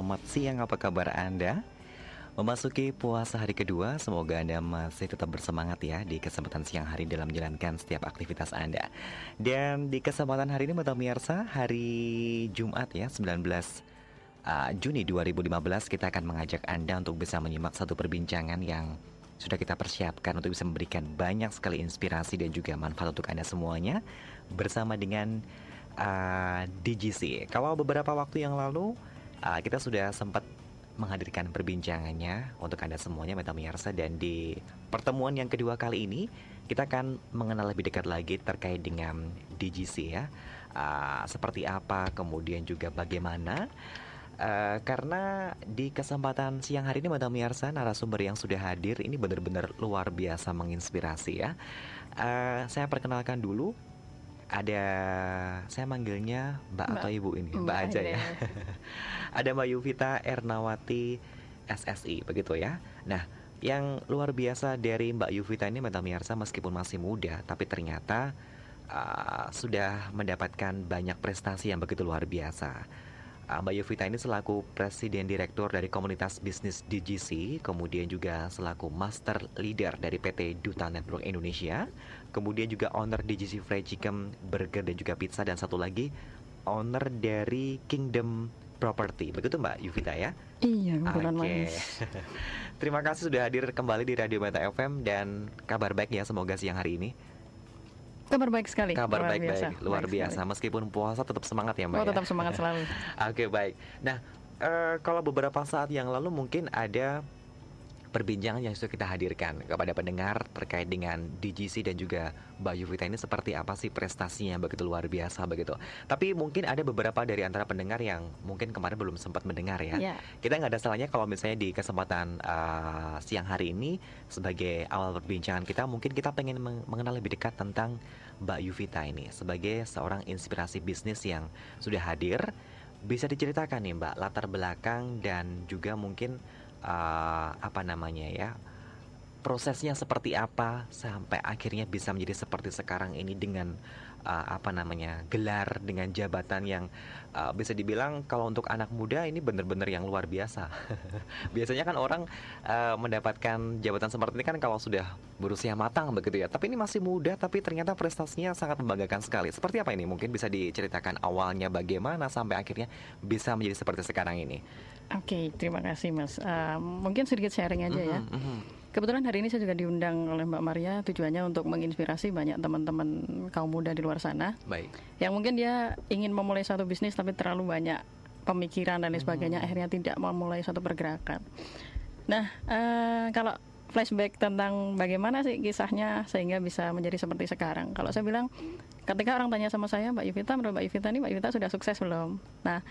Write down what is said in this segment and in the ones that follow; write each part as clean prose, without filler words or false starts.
selamat siang, apa kabar Anda? Memasuki puasa hari kedua, semoga Anda masih tetap bersemangat ya di kesempatan siang hari dalam menjalankan setiap aktivitas Anda. Dan di kesempatan hari ini, Mata Pemirsa, hari Jumat ya, 19 Juni 2015, kita akan mengajak Anda untuk bisa menyimak satu perbincangan yang sudah kita persiapkan untuk bisa memberikan banyak sekali inspirasi dan juga manfaat untuk Anda semuanya bersama dengan DGC. Kalau beberapa waktu yang lalu kita sudah sempat menghadirkan perbincangannya untuk Anda semuanya, Meta Pemirsa, dan di pertemuan yang kedua kali ini kita akan mengenal lebih dekat lagi terkait dengan DGC ya. Seperti apa, kemudian juga bagaimana. Karena di kesempatan siang hari ini, Mata Pemirsa, narasumber yang sudah hadir ini benar-benar luar biasa menginspirasi ya. Saya perkenalkan dulu. Saya manggilnya Mbak atau Ibu ini? Mbak aja ya. Ada Mbak Yuvita Ernawati SSI, begitu ya. Nah, yang luar biasa dari Mbak Yuvita ini, Mata Pemirsa, meskipun masih muda, tapi ternyata sudah mendapatkan banyak prestasi yang begitu luar biasa. Mbak Yuvita ini selaku Presiden Direktur dari Komunitas Bisnis DGC, kemudian juga selaku Master Leader dari PT Duta Network Indonesia, kemudian juga owner DGC Fried Chicken, Burger dan juga Pizza, dan satu lagi owner dari Kingdom Property. Begitu Mbak Yuvita ya? Iya, kebetulan Mas. Terima kasih sudah hadir kembali di Radio Meta FM, dan kabar baik ya semoga siang hari ini. Kabar baik sekali. Kabar baik-baik, luar biasa. Meskipun puasa tetap semangat ya Mbak. Tetap semangat selalu. Oke, baik. Nah, kalau beberapa saat yang lalu mungkin ada perbincangan yang sudah kita hadirkan kepada pendengar terkait dengan DGC dan juga Mbak Yuvita ini seperti apa sih prestasinya yang begitu luar biasa begitu. Tapi mungkin ada beberapa dari antara pendengar yang mungkin kemarin belum sempat mendengar ya. Kita nggak ada salahnya kalau misalnya di kesempatan siang hari ini sebagai awal perbincangan kita, mungkin kita pengen mengenal lebih dekat tentang Mbak Yuvita ini sebagai seorang inspirasi bisnis yang sudah hadir. Bisa diceritakan nih Mbak latar belakang dan juga mungkin prosesnya seperti apa sampai akhirnya bisa menjadi seperti sekarang ini dengan gelar, dengan jabatan yang bisa dibilang kalau untuk anak muda ini benar-benar yang luar biasa. Biasanya kan orang mendapatkan jabatan seperti ini kan kalau sudah berusia matang begitu ya. Tapi ini masih muda tapi ternyata prestasinya sangat membanggakan sekali. Seperti apa ini? Mungkin bisa diceritakan awalnya bagaimana sampai akhirnya bisa menjadi seperti sekarang ini. Oke, terima kasih Mas. Mungkin sedikit sharing aja ya. Kebetulan hari ini saya juga diundang oleh Mbak Maria, tujuannya untuk menginspirasi banyak teman-teman kaum muda di luar sana. Baik. Yang mungkin dia ingin memulai satu bisnis tapi terlalu banyak pemikiran dan lain sebagainya, akhirnya tidak memulai satu pergerakan. Nah, kalau flashback tentang bagaimana sih kisahnya sehingga bisa menjadi seperti sekarang. Kalau saya bilang, ketika orang tanya sama saya, Mbak Yuvita, menurut Mbak Yuvita ini, Mbak Yuvita sudah sukses belum? Nah,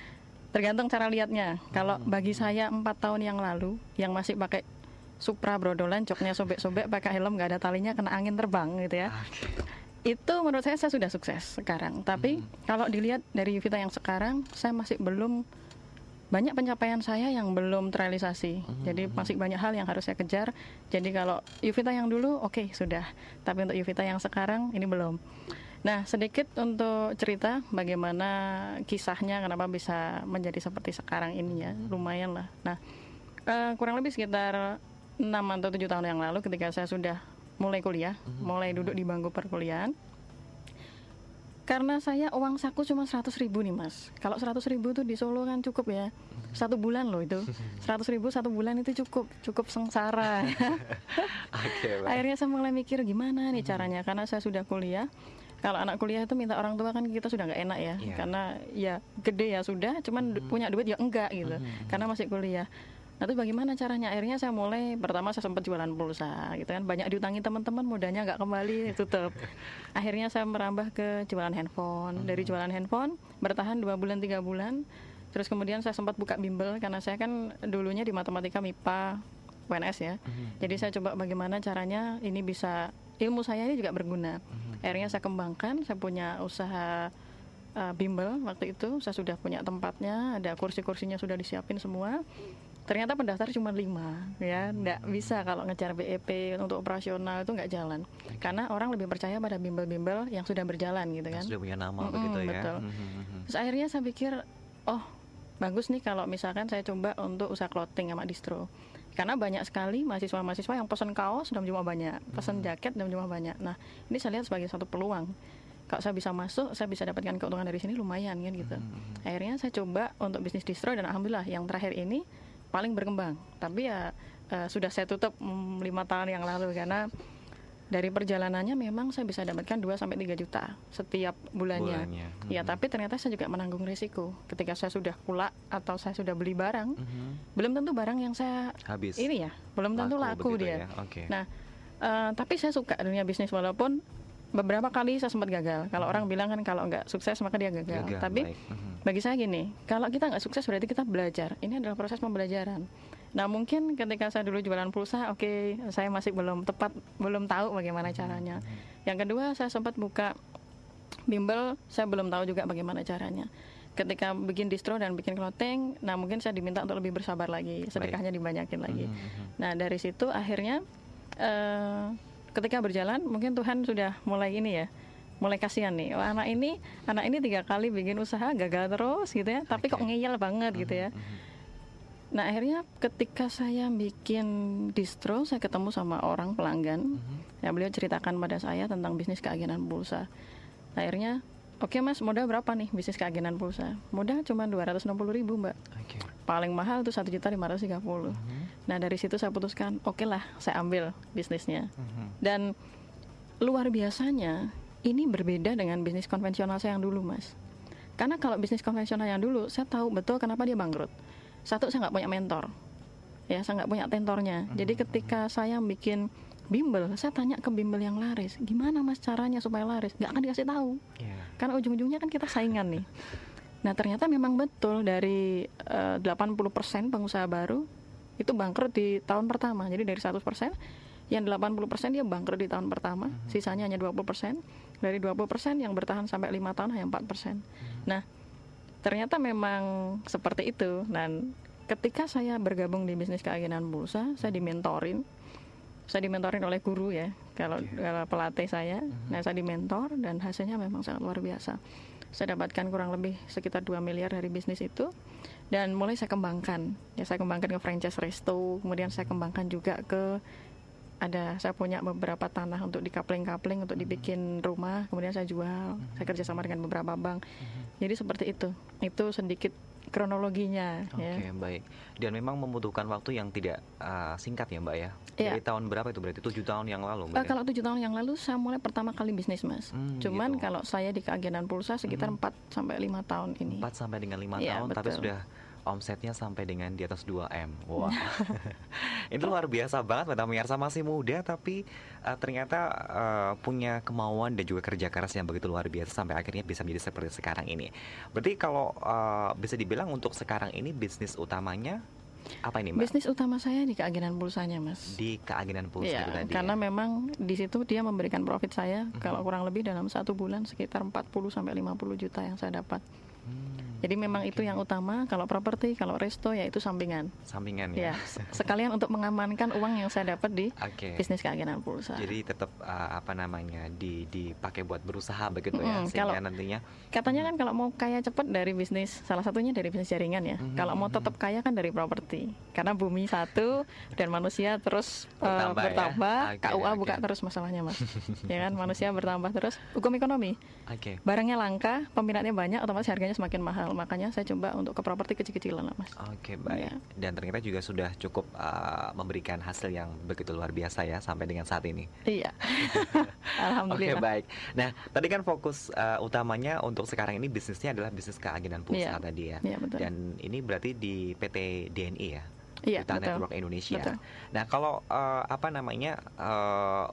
tergantung cara lihatnya. Kalau bagi saya 4 tahun yang lalu yang masih pakai Supra brodolan, joknya sobek-sobek, pakai helm nggak ada talinya, kena angin terbang gitu ya. Itu menurut saya sudah sukses sekarang. Tapi kalau dilihat dari Yuvita yang sekarang, saya masih belum banyak pencapaian saya yang belum terrealisasi. Jadi masih banyak hal yang harus saya kejar. Jadi kalau Yuvita yang dulu oke, sudah. Tapi untuk Yuvita yang sekarang ini belum. Nah, sedikit untuk cerita bagaimana kisahnya, kenapa bisa menjadi seperti sekarang ini ya, lumayan lah. Nah, kurang lebih sekitar 6 atau 7 tahun yang lalu ketika saya sudah mulai kuliah, mulai duduk di bangku perkuliahan. Karena saya uang saku cuma 100.000 nih Mas. Kalau 100.000 tuh di Solo kan cukup ya. 1 bulan loh itu. 100.000 1 bulan itu cukup sengsara. Akhirnya saya mulai mikir gimana nih caranya, karena saya sudah kuliah. Kalau anak kuliah itu minta orang tua kan kita sudah nggak enak ya, karena ya gede ya sudah, cuman punya duit ya enggak gitu, karena masih kuliah. Nah, itu bagaimana caranya? Akhirnya saya mulai, pertama saya sempat jualan pulsa gitu kan, banyak diutangi teman-teman, modalnya nggak kembali, tutup. Akhirnya saya merambah ke jualan handphone. Dari jualan handphone bertahan 2 bulan 3 bulan. Terus kemudian saya sempat buka bimbel, karena saya kan dulunya di matematika MIPA UNS ya. Jadi saya coba bagaimana caranya ini bisa, ilmu saya ini juga berguna. Akhirnya saya kembangkan, saya punya usaha bimbel. Waktu itu saya sudah punya tempatnya, ada kursi-kursinya sudah disiapin semua. Ternyata pendaftar cuma 5 ya, nggak bisa kalau ngejar BEP untuk operasional itu nggak jalan, karena orang lebih percaya pada bimbel-bimbel yang sudah berjalan gitu kan, sudah punya nama begitu ya. Betul. Terus akhirnya saya pikir, oh bagus nih kalau misalkan saya coba untuk usaha clothing sama distro. Karena banyak sekali mahasiswa-mahasiswa yang pesan kaos dalam jumlah banyak, pesan jaket dalam jumlah banyak. Nah, ini saya lihat sebagai satu peluang. Kalau saya bisa masuk, saya bisa dapatkan keuntungan dari sini lumayan kan gitu. Akhirnya saya coba untuk bisnis distro dan alhamdulillah yang terakhir ini paling berkembang. Tapi ya sudah saya tutup 5 tahun yang lalu karena dari perjalanannya memang saya bisa dapatkan 2 sampai 3 juta setiap bulannya. Ya, tapi ternyata saya juga menanggung risiko. Ketika saya sudah pula atau saya sudah beli barang, belum tentu barang yang saya habis. Ini ya, belum tentu laku dia. Ya? Okay. Nah, tapi saya suka dunia bisnis walaupun beberapa kali saya sempat gagal. Kalau orang bilang kan kalau nggak sukses maka dia gagal. Tapi bagi saya gini, kalau kita nggak sukses berarti kita belajar. Ini adalah proses pembelajaran. Nah, mungkin ketika saya dulu jualan pulsa, saya masih belum tahu bagaimana caranya. Yang kedua, saya sempat buka bimbel, saya belum tahu juga bagaimana caranya. Ketika bikin distro dan bikin clothing, nah mungkin saya diminta untuk lebih bersabar lagi, sedekahnya dibanyakin lagi. Nah, dari situ akhirnya ketika berjalan, mungkin Tuhan sudah mulai mulai kasihan nih. Anak ini 3 kali bikin usaha gagal terus gitu ya, tapi kok ngeyel banget gitu ya. Nah, akhirnya ketika saya bikin distro, saya ketemu sama orang pelanggan. Ya, beliau ceritakan pada saya tentang bisnis keagenan pulsa. Nah, akhirnya, oke mas, modal berapa nih bisnis keagenan pulsa? Modal cuma 260.000 mbak. Paling mahal itu 1.530.000. Nah, dari situ saya putuskan, oke lah, saya ambil bisnisnya. Dan luar biasanya, ini berbeda dengan bisnis konvensional saya yang dulu mas. Karena kalau bisnis konvensional yang dulu, saya tahu betul kenapa dia bangkrut. Satu, saya nggak punya mentor, ya saya nggak punya tentornya. Jadi ketika saya bikin bimbel, saya tanya ke bimbel yang laris, gimana mas caranya supaya laris? Nggak akan dikasih tahu, karena ujung-ujungnya kan kita saingan nih. Nah, ternyata memang betul dari 80% pengusaha baru itu bangkrut di tahun pertama. Jadi dari 100%, yang 80% dia bangkrut di tahun pertama, sisanya hanya 20%. Dari 20% yang bertahan sampai 5 tahun hanya 4%. Nah, ternyata memang seperti itu. Dan ketika saya bergabung di bisnis keagenan pulsa, saya dimentorin oleh guru ya, kalau pelatih saya. Nah, saya dimentor dan hasilnya memang sangat luar biasa. Saya dapatkan kurang lebih sekitar 2 miliar dari bisnis itu, dan mulai saya kembangkan. Ya, saya kembangkan ke franchise resto, kemudian saya kembangkan juga ke saya punya beberapa tanah untuk dikapling-kapling untuk dibikin rumah, kemudian saya jual. Saya kerjasama dengan beberapa bank. Jadi seperti itu sedikit kronologinya. Oke, baik. Dan memang membutuhkan waktu yang tidak singkat ya mbak ya. Dari tahun berapa itu berarti? 7 tahun yang lalu? Kalau 7 tahun yang lalu saya mulai pertama kali bisnis mas. Cuman kalau saya di keagenan pulsa sekitar 4 sampai 5 tahun ini. 4 sampai dengan 5 tahun, betul. Tapi sudah omsetnya sampai dengan di atas 2M. Wah. Ini luar biasa banget Madam Yarsa, masih muda tapi ternyata punya kemauan dan juga kerja keras yang begitu luar biasa sampai akhirnya bisa menjadi seperti sekarang ini. Berarti kalau bisa dibilang untuk sekarang ini bisnis utamanya apa ini mbak? Bisnis utama saya di keagenan pulsanya mas. Di keagenan pulsa itu tadi. Karena memang di situ dia memberikan profit saya kalau kurang lebih dalam 1 bulan sekitar 40 sampai 50 juta yang saya dapat. Jadi memang itu yang utama. Kalau properti, kalau resto ya itu sampingan. Sampingan ya. Sekalian untuk mengamankan uang yang saya dapat di bisnis keagenan pulsa. Jadi tetap dipakai buat berusaha begitu ya. Sehingga nantinya katanya kan kalau mau kaya cepat dari bisnis, salah satunya dari bisnis jaringan ya. Kalau mau tetap kaya kan dari properti. Karena bumi satu dan manusia terus bertambah. Ya? KUA buka terus masalahnya mas. Ya kan, manusia bertambah terus. Hukum ekonomi. Barangnya langka, peminatnya banyak, otomatis harganya semakin mahal. Makanya saya coba untuk ke properti kecil-kecilan lah mas. Oke, baik. Dan ternyata juga sudah cukup memberikan hasil yang begitu luar biasa ya sampai dengan saat ini. Iya. Alhamdulillah. Oke, baik. Nah, tadi kan fokus utamanya untuk sekarang ini bisnisnya adalah bisnis keagenan pulsa tadi ya. Iya, betul. Dan ini berarti di PT DNI ya. Iya, Duta Network Indonesia. Betul. Nah, kalau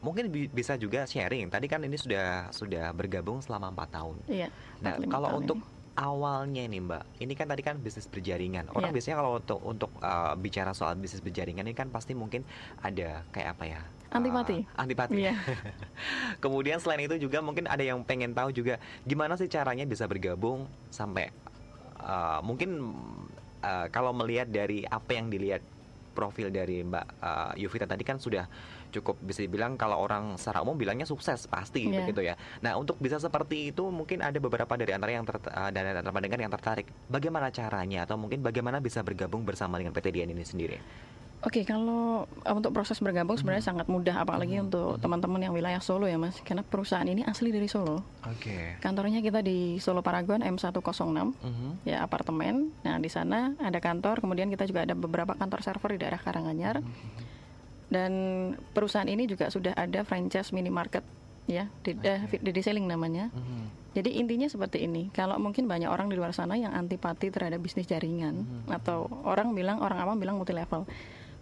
mungkin bisa juga sharing. Tadi kan ini sudah bergabung selama 4 tahun. Iya. Nah, kalau untuk awalnya nih Mbak, ini kan tadi kan bisnis berjaringan. Orang biasanya kalau untuk bicara soal bisnis berjaringan ini kan pasti mungkin ada kayak apa ya? Antipati. Iya. Kemudian selain itu juga mungkin ada yang pengen tahu juga gimana sih caranya bisa bergabung sampai mungkin kalau melihat dari apa yang dilihat profil dari Mbak Yuvita tadi kan sudah cukup bisa dibilang kalau orang secara umum bilangnya sukses pasti Iya. begitu ya. Nah untuk bisa seperti itu mungkin ada beberapa dari antara yang dari antara pendengar yang tertarik. Bagaimana caranya atau mungkin bagaimana bisa bergabung bersama dengan PT Dian ini sendiri? Oke, kalau untuk proses bergabung sebenarnya sangat mudah, apalagi untuk teman-teman yang wilayah Solo ya Mas, karena perusahaan ini asli dari Solo. Oke. Kantornya kita di Solo Paragon M106, ya apartemen. Nah di sana ada kantor, kemudian kita juga ada beberapa kantor server di daerah Karanganyar. Dan perusahaan ini juga sudah ada franchise minimarket, ya, di Selling namanya. Jadi intinya seperti ini. Kalau mungkin banyak orang di luar sana yang antipati terhadap bisnis jaringan, atau orang awam bilang multi level.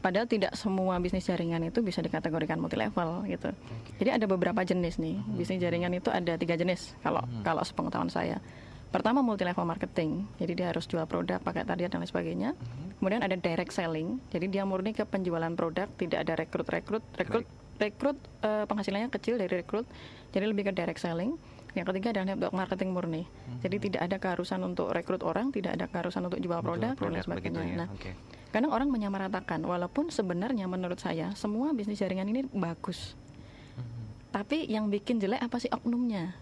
Padahal tidak semua bisnis jaringan itu bisa dikategorikan multi level gitu. Jadi ada beberapa jenis nih. Bisnis jaringan itu ada 3 jenis kalau sepengetahuan saya. Pertama multi level marketing. Jadi dia harus jual produk, pakai target dan lain sebagainya. Kemudian ada direct selling. Jadi dia murni ke penjualan produk, tidak ada rekrut penghasilannya kecil dari rekrut. Jadi lebih ke direct selling. Yang ketiga adalah network marketing murni. Jadi tidak ada keharusan untuk rekrut orang, tidak ada keharusan untuk jual produk dan lain sebagainya. Ya? Nah, kadang orang menyamaratakan, walaupun sebenarnya menurut saya semua bisnis jaringan ini bagus. Tapi yang bikin jelek apa sih? Oknumnya.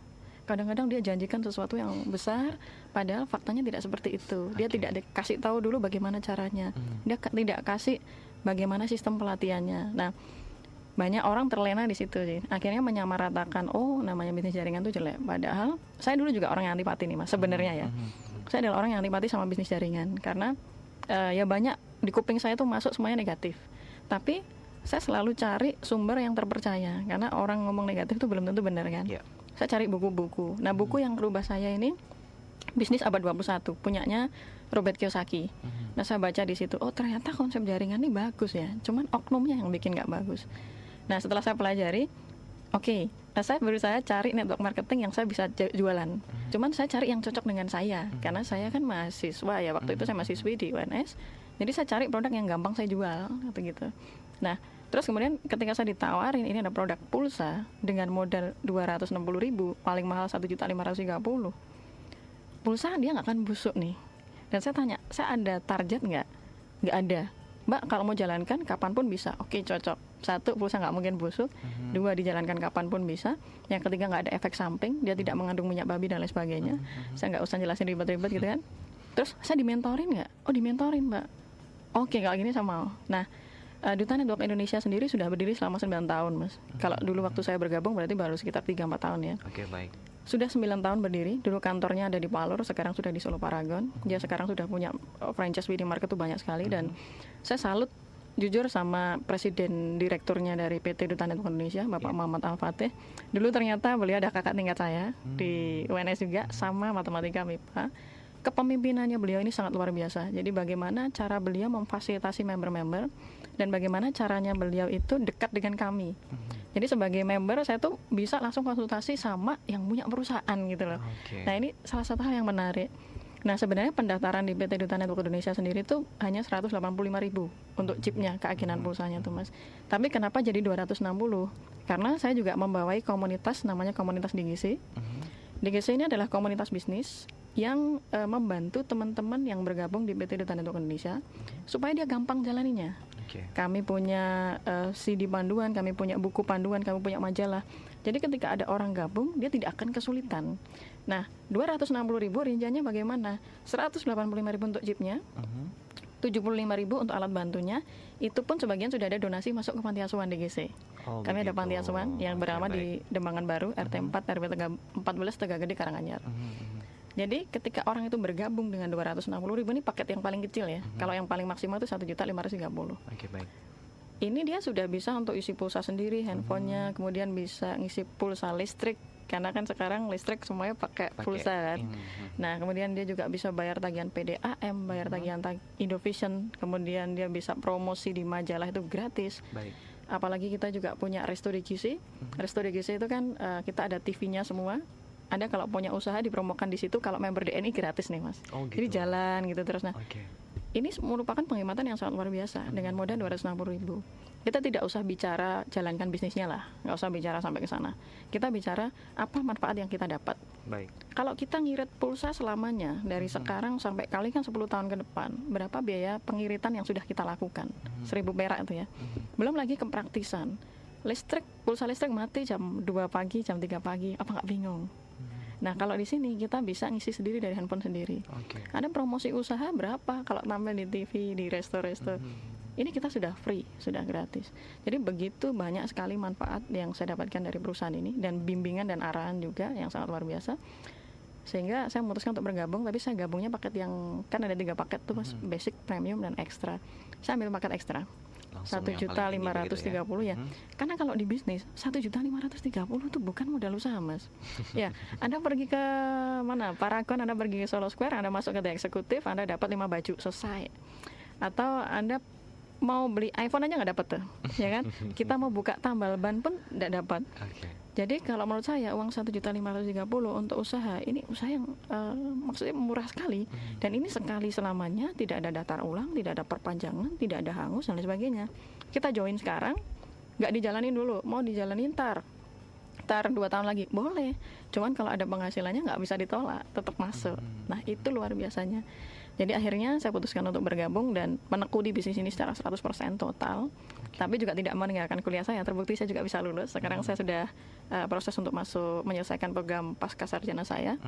Kadang-kadang dia janjikan sesuatu yang besar, padahal faktanya tidak seperti itu. Dia tidak dikasih tahu dulu bagaimana caranya. Dia tidak kasih bagaimana sistem pelatihannya. Nah, banyak orang terlena di situ sih. Akhirnya menyamaratakan, oh namanya bisnis jaringan itu jelek. Padahal saya dulu juga orang yang antipati nih Mas, sebenarnya ya. Saya adalah orang yang antipati sama bisnis jaringan karena ya banyak di kuping saya tuh masuk semuanya negatif. Tapi saya selalu cari sumber yang terpercaya karena orang ngomong negatif itu belum tentu benar kan. Saya cari buku-buku. Nah, buku yang merubah saya ini Bisnis Abad 21 punyanya Robert Kiyosaki. Nah, saya baca di situ, oh ternyata konsep jaringan ini bagus ya. Cuman oknumnya yang bikin nggak bagus. Nah, setelah saya pelajari, oke, saya berusaha cari network marketing yang saya bisa jualan. Cuman saya cari yang cocok dengan saya, karena saya kan mahasiswa ya, waktu itu saya mahasiswi di UNS. Jadi saya cari produk yang gampang saya jual, atau gitu. Nah, terus kemudian ketika saya ditawarin ini ada produk pulsa dengan modal 260.000, paling mahal 1.530.000. Pulsa dia nggak akan busuk nih. Dan saya tanya, saya ada target nggak? Nggak ada. Mbak, kalau mau jalankan kapanpun bisa. Oke, cocok. 1, pulsa nggak mungkin busuk. 2, dijalankan kapanpun bisa. Yang ketiga, nggak ada efek samping. Dia tidak mengandung minyak babi dan lain sebagainya. Saya nggak usah jelasin ribet-ribet gitu kan. Terus, saya dimentorin nggak? Oh, dimentorin, Mbak. Oke, kalau gini saya mau. Nah, Duta Network Indonesia sendiri sudah berdiri selama 9 tahun, Mas. Kalau dulu waktu saya bergabung berarti baru sekitar 3-4 tahun ya. Oke, baik. Sudah 9 tahun berdiri. Dulu kantornya ada di Palur, sekarang sudah di Solo Paragon. Dia sekarang sudah punya franchise minimarket itu banyak sekali. Dan saya salut jujur sama presiden direkturnya dari PT Duta Network Indonesia, Bapak Muhammad Al-Fatih. Dulu ternyata beliau ada kakak tingkat saya di UNS juga, sama matematika MIPA. Kepemimpinannya beliau ini sangat luar biasa. Jadi bagaimana cara beliau memfasilitasi member-member dan bagaimana caranya beliau itu dekat dengan kami. Jadi sebagai member saya tuh bisa langsung konsultasi sama yang punya perusahaan gitu loh. Nah, ini salah satu hal yang menarik. Nah, sebenarnya pendaftaran di PT Duta Network Indonesia sendiri tuh hanya 185.000 untuk chipnya, keakinan pulsanya tuh Mas. Tapi kenapa jadi 260? Karena saya juga membawai komunitas namanya komunitas DGC. DGC ini adalah komunitas bisnis yang membantu teman-teman yang bergabung di PT Duta Network Indonesia supaya dia gampang jalaninya. Kami punya CD panduan, kami punya buku panduan, kami punya majalah. Jadi ketika ada orang gabung, dia tidak akan kesulitan. Nah, 260.000 rinciannya bagaimana? 185.000 untuk chipnya, 75.000 untuk alat bantunya. Itu pun sebagian sudah ada donasi masuk ke Panti Asuhan DGC. Kami ada Panti Asuhan yang bernama di Dembangan Baru, RT 4 RW 14 Tegagede Karanganyar. Jadi ketika orang itu bergabung dengan 260.000, ini paket yang paling kecil ya. Kalau yang paling maksimal itu 1.530.000. Oke, baik. Ini dia sudah bisa untuk isi pulsa sendiri, handphonenya, kemudian bisa ngisi pulsa listrik. Karena kan sekarang listrik semuanya pakai pulsa kan. Nah, kemudian dia juga bisa bayar tagihan PDAM, bayar tagihan Indovision, kemudian dia bisa promosi di majalah itu gratis. Baik. Apalagi kita juga punya Resto DGC. Resto DGC itu kan kita ada TV-nya semua. Ada kalau punya usaha dipromokan di situ, kalau member DNI gratis nih Mas. Gitu. Jadi jalan gitu terus. Nah, ini merupakan penghematan yang sangat luar biasa dengan modal 260.000. kita tidak usah bicara jalankan bisnisnya lah, nggak usah bicara sampai ke sana. Kita bicara apa manfaat yang kita dapat. Baik. Kalau kita ngirit pulsa selamanya dari sekarang sampai kali kan 10 tahun ke depan, berapa biaya pengiritan yang sudah kita lakukan? 1.000 perak itu ya. Belum lagi kepraktisan. Listrik, pulsa listrik mati jam 2 pagi, jam 3 pagi, apa nggak bingung? Nah, kalau di sini kita bisa ngisi sendiri dari handphone sendiri. Ada promosi usaha berapa kalau tampil di TV, di resto-resto. Ini kita sudah free, sudah gratis. Jadi begitu banyak sekali manfaat yang saya dapatkan dari perusahaan ini, dan bimbingan dan arahan juga yang sangat luar biasa. Sehingga saya memutuskan untuk bergabung, tapi saya gabungnya paket yang, kan ada 3 paket tuh Mas, basic, premium, dan ekstra. Saya ambil paket ekstra. Langsung yang paling tinggi begitu 1.530 ya. Karena kalau di bisnis 1.530 itu bukan modal usaha Mas. Ya, Anda pergi ke mana? Paragon, Anda pergi ke Solo Square, Anda masuk ke The Executive, Anda dapat 5 baju, selesai. Atau Anda mau beli iPhone aja nggak dapat tuh, ya kan? Kita mau buka tambal ban pun nggak dapat. Jadi kalau menurut saya uang 1.530 untuk usaha ini usaha yang maksudnya murah sekali, dan ini sekali selamanya, tidak ada daftar ulang, tidak ada perpanjangan, tidak ada hangus dan lain sebagainya. Kita join sekarang, nggak dijalanin dulu, mau dijalanin tar 2 tahun lagi boleh, cuman kalau ada penghasilannya nggak bisa ditolak, tetap masuk. Nah itu luar biasanya. Jadi akhirnya saya putuskan untuk bergabung dan menekuni bisnis ini secara 100% total. Tapi juga tidak meninggalkan kuliah saya. Terbukti saya juga bisa lulus. Sekarang saya sudah proses untuk masuk menyelesaikan program pasca sarjana saya.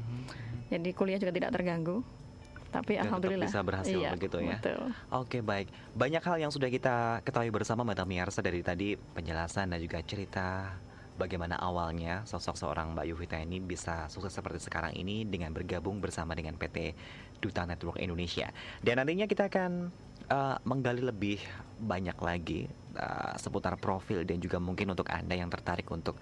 Jadi kuliah juga tidak terganggu. Tapi dan alhamdulillah bisa berhasil iya, begitu ya. Betul. Oke, baik. Banyak hal yang sudah kita ketahui bersama Mbak Tamiarsa dari tadi, penjelasan dan juga cerita bagaimana awalnya sosok seorang Mbak Yovita ini bisa sukses seperti sekarang ini dengan bergabung bersama dengan PT Duta Network Indonesia. Dan nantinya kita akan menggali lebih banyak lagi seputar profil, dan juga mungkin untuk Anda yang tertarik untuk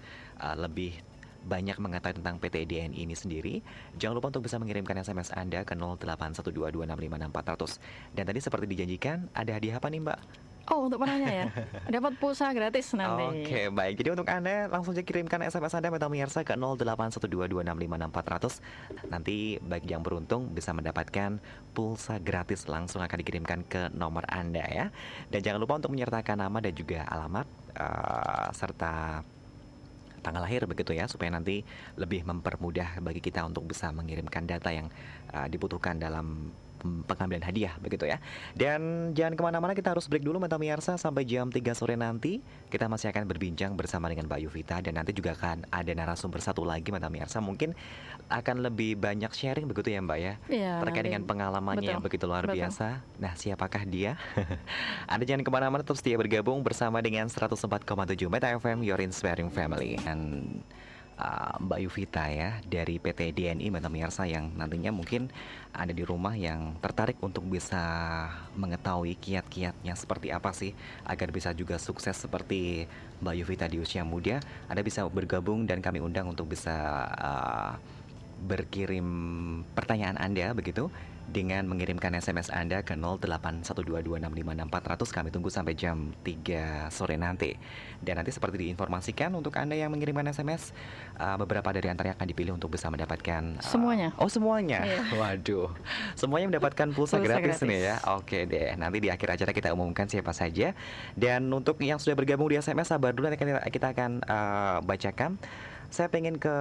lebih banyak mengetahui tentang PT DNI ini sendiri, jangan lupa untuk bisa mengirimkan SMS Anda ke 081226566400. Dan tadi seperti dijanjikan, ada hadiah apa nih Mbak? Oh, untuk penanya ya, dapat pulsa gratis nanti. Oke, baik. Jadi untuk Anda langsung saja kirimkan SMS Anda Mbak Tamiarsa ke 081226566400. Nanti baik yang beruntung bisa mendapatkan pulsa gratis, langsung akan dikirimkan ke nomor Anda ya. Dan jangan lupa untuk menyertakan nama dan juga alamat serta tanggal lahir begitu ya, supaya nanti lebih mempermudah bagi kita untuk bisa mengirimkan data yang dibutuhkan dalam pengambilan hadiah begitu ya. Dan jangan kemana-mana, kita harus break dulu Mbak Tamiarsa. Sampai jam 3 sore nanti kita masih akan berbincang bersama dengan Mbak Yovita, dan nanti juga akan ada narasumber satu lagi Mbak Tamiarsa, mungkin akan lebih banyak sharing begitu ya Mbak ya, terkait dengan pengalamannya yang begitu luar biasa. Nah, siapakah dia? Anda jangan kemana-mana, tetap setia bergabung bersama dengan 104,7 Meta FM, Your Inspiring Family. Dan Mbak Yovita ya dari PT DNI Mbak Tamiarsa, yang nantinya mungkin ada di rumah yang tertarik untuk bisa mengetahui kiat-kiatnya seperti apa sih agar bisa juga sukses seperti Mbak Yovita di usia muda. Anda bisa bergabung dan kami undang untuk bisa berkirim pertanyaan Anda begitu dengan mengirimkan SMS Anda ke 081226566400. Kami tunggu sampai jam 3 sore nanti. Dan nanti seperti diinformasikan, untuk Anda yang mengirimkan SMS, beberapa dari antaranya akan dipilih untuk bisa mendapatkan semuanya. Oh, semuanya. Waduh. Semuanya mendapatkan pulsa gratis nih ya. Oke deh. Nanti di akhir acara kita umumkan siapa saja. Dan untuk yang sudah bergabung di SMS, sabar dulu, nanti kita akan bacakan. Saya pengen ke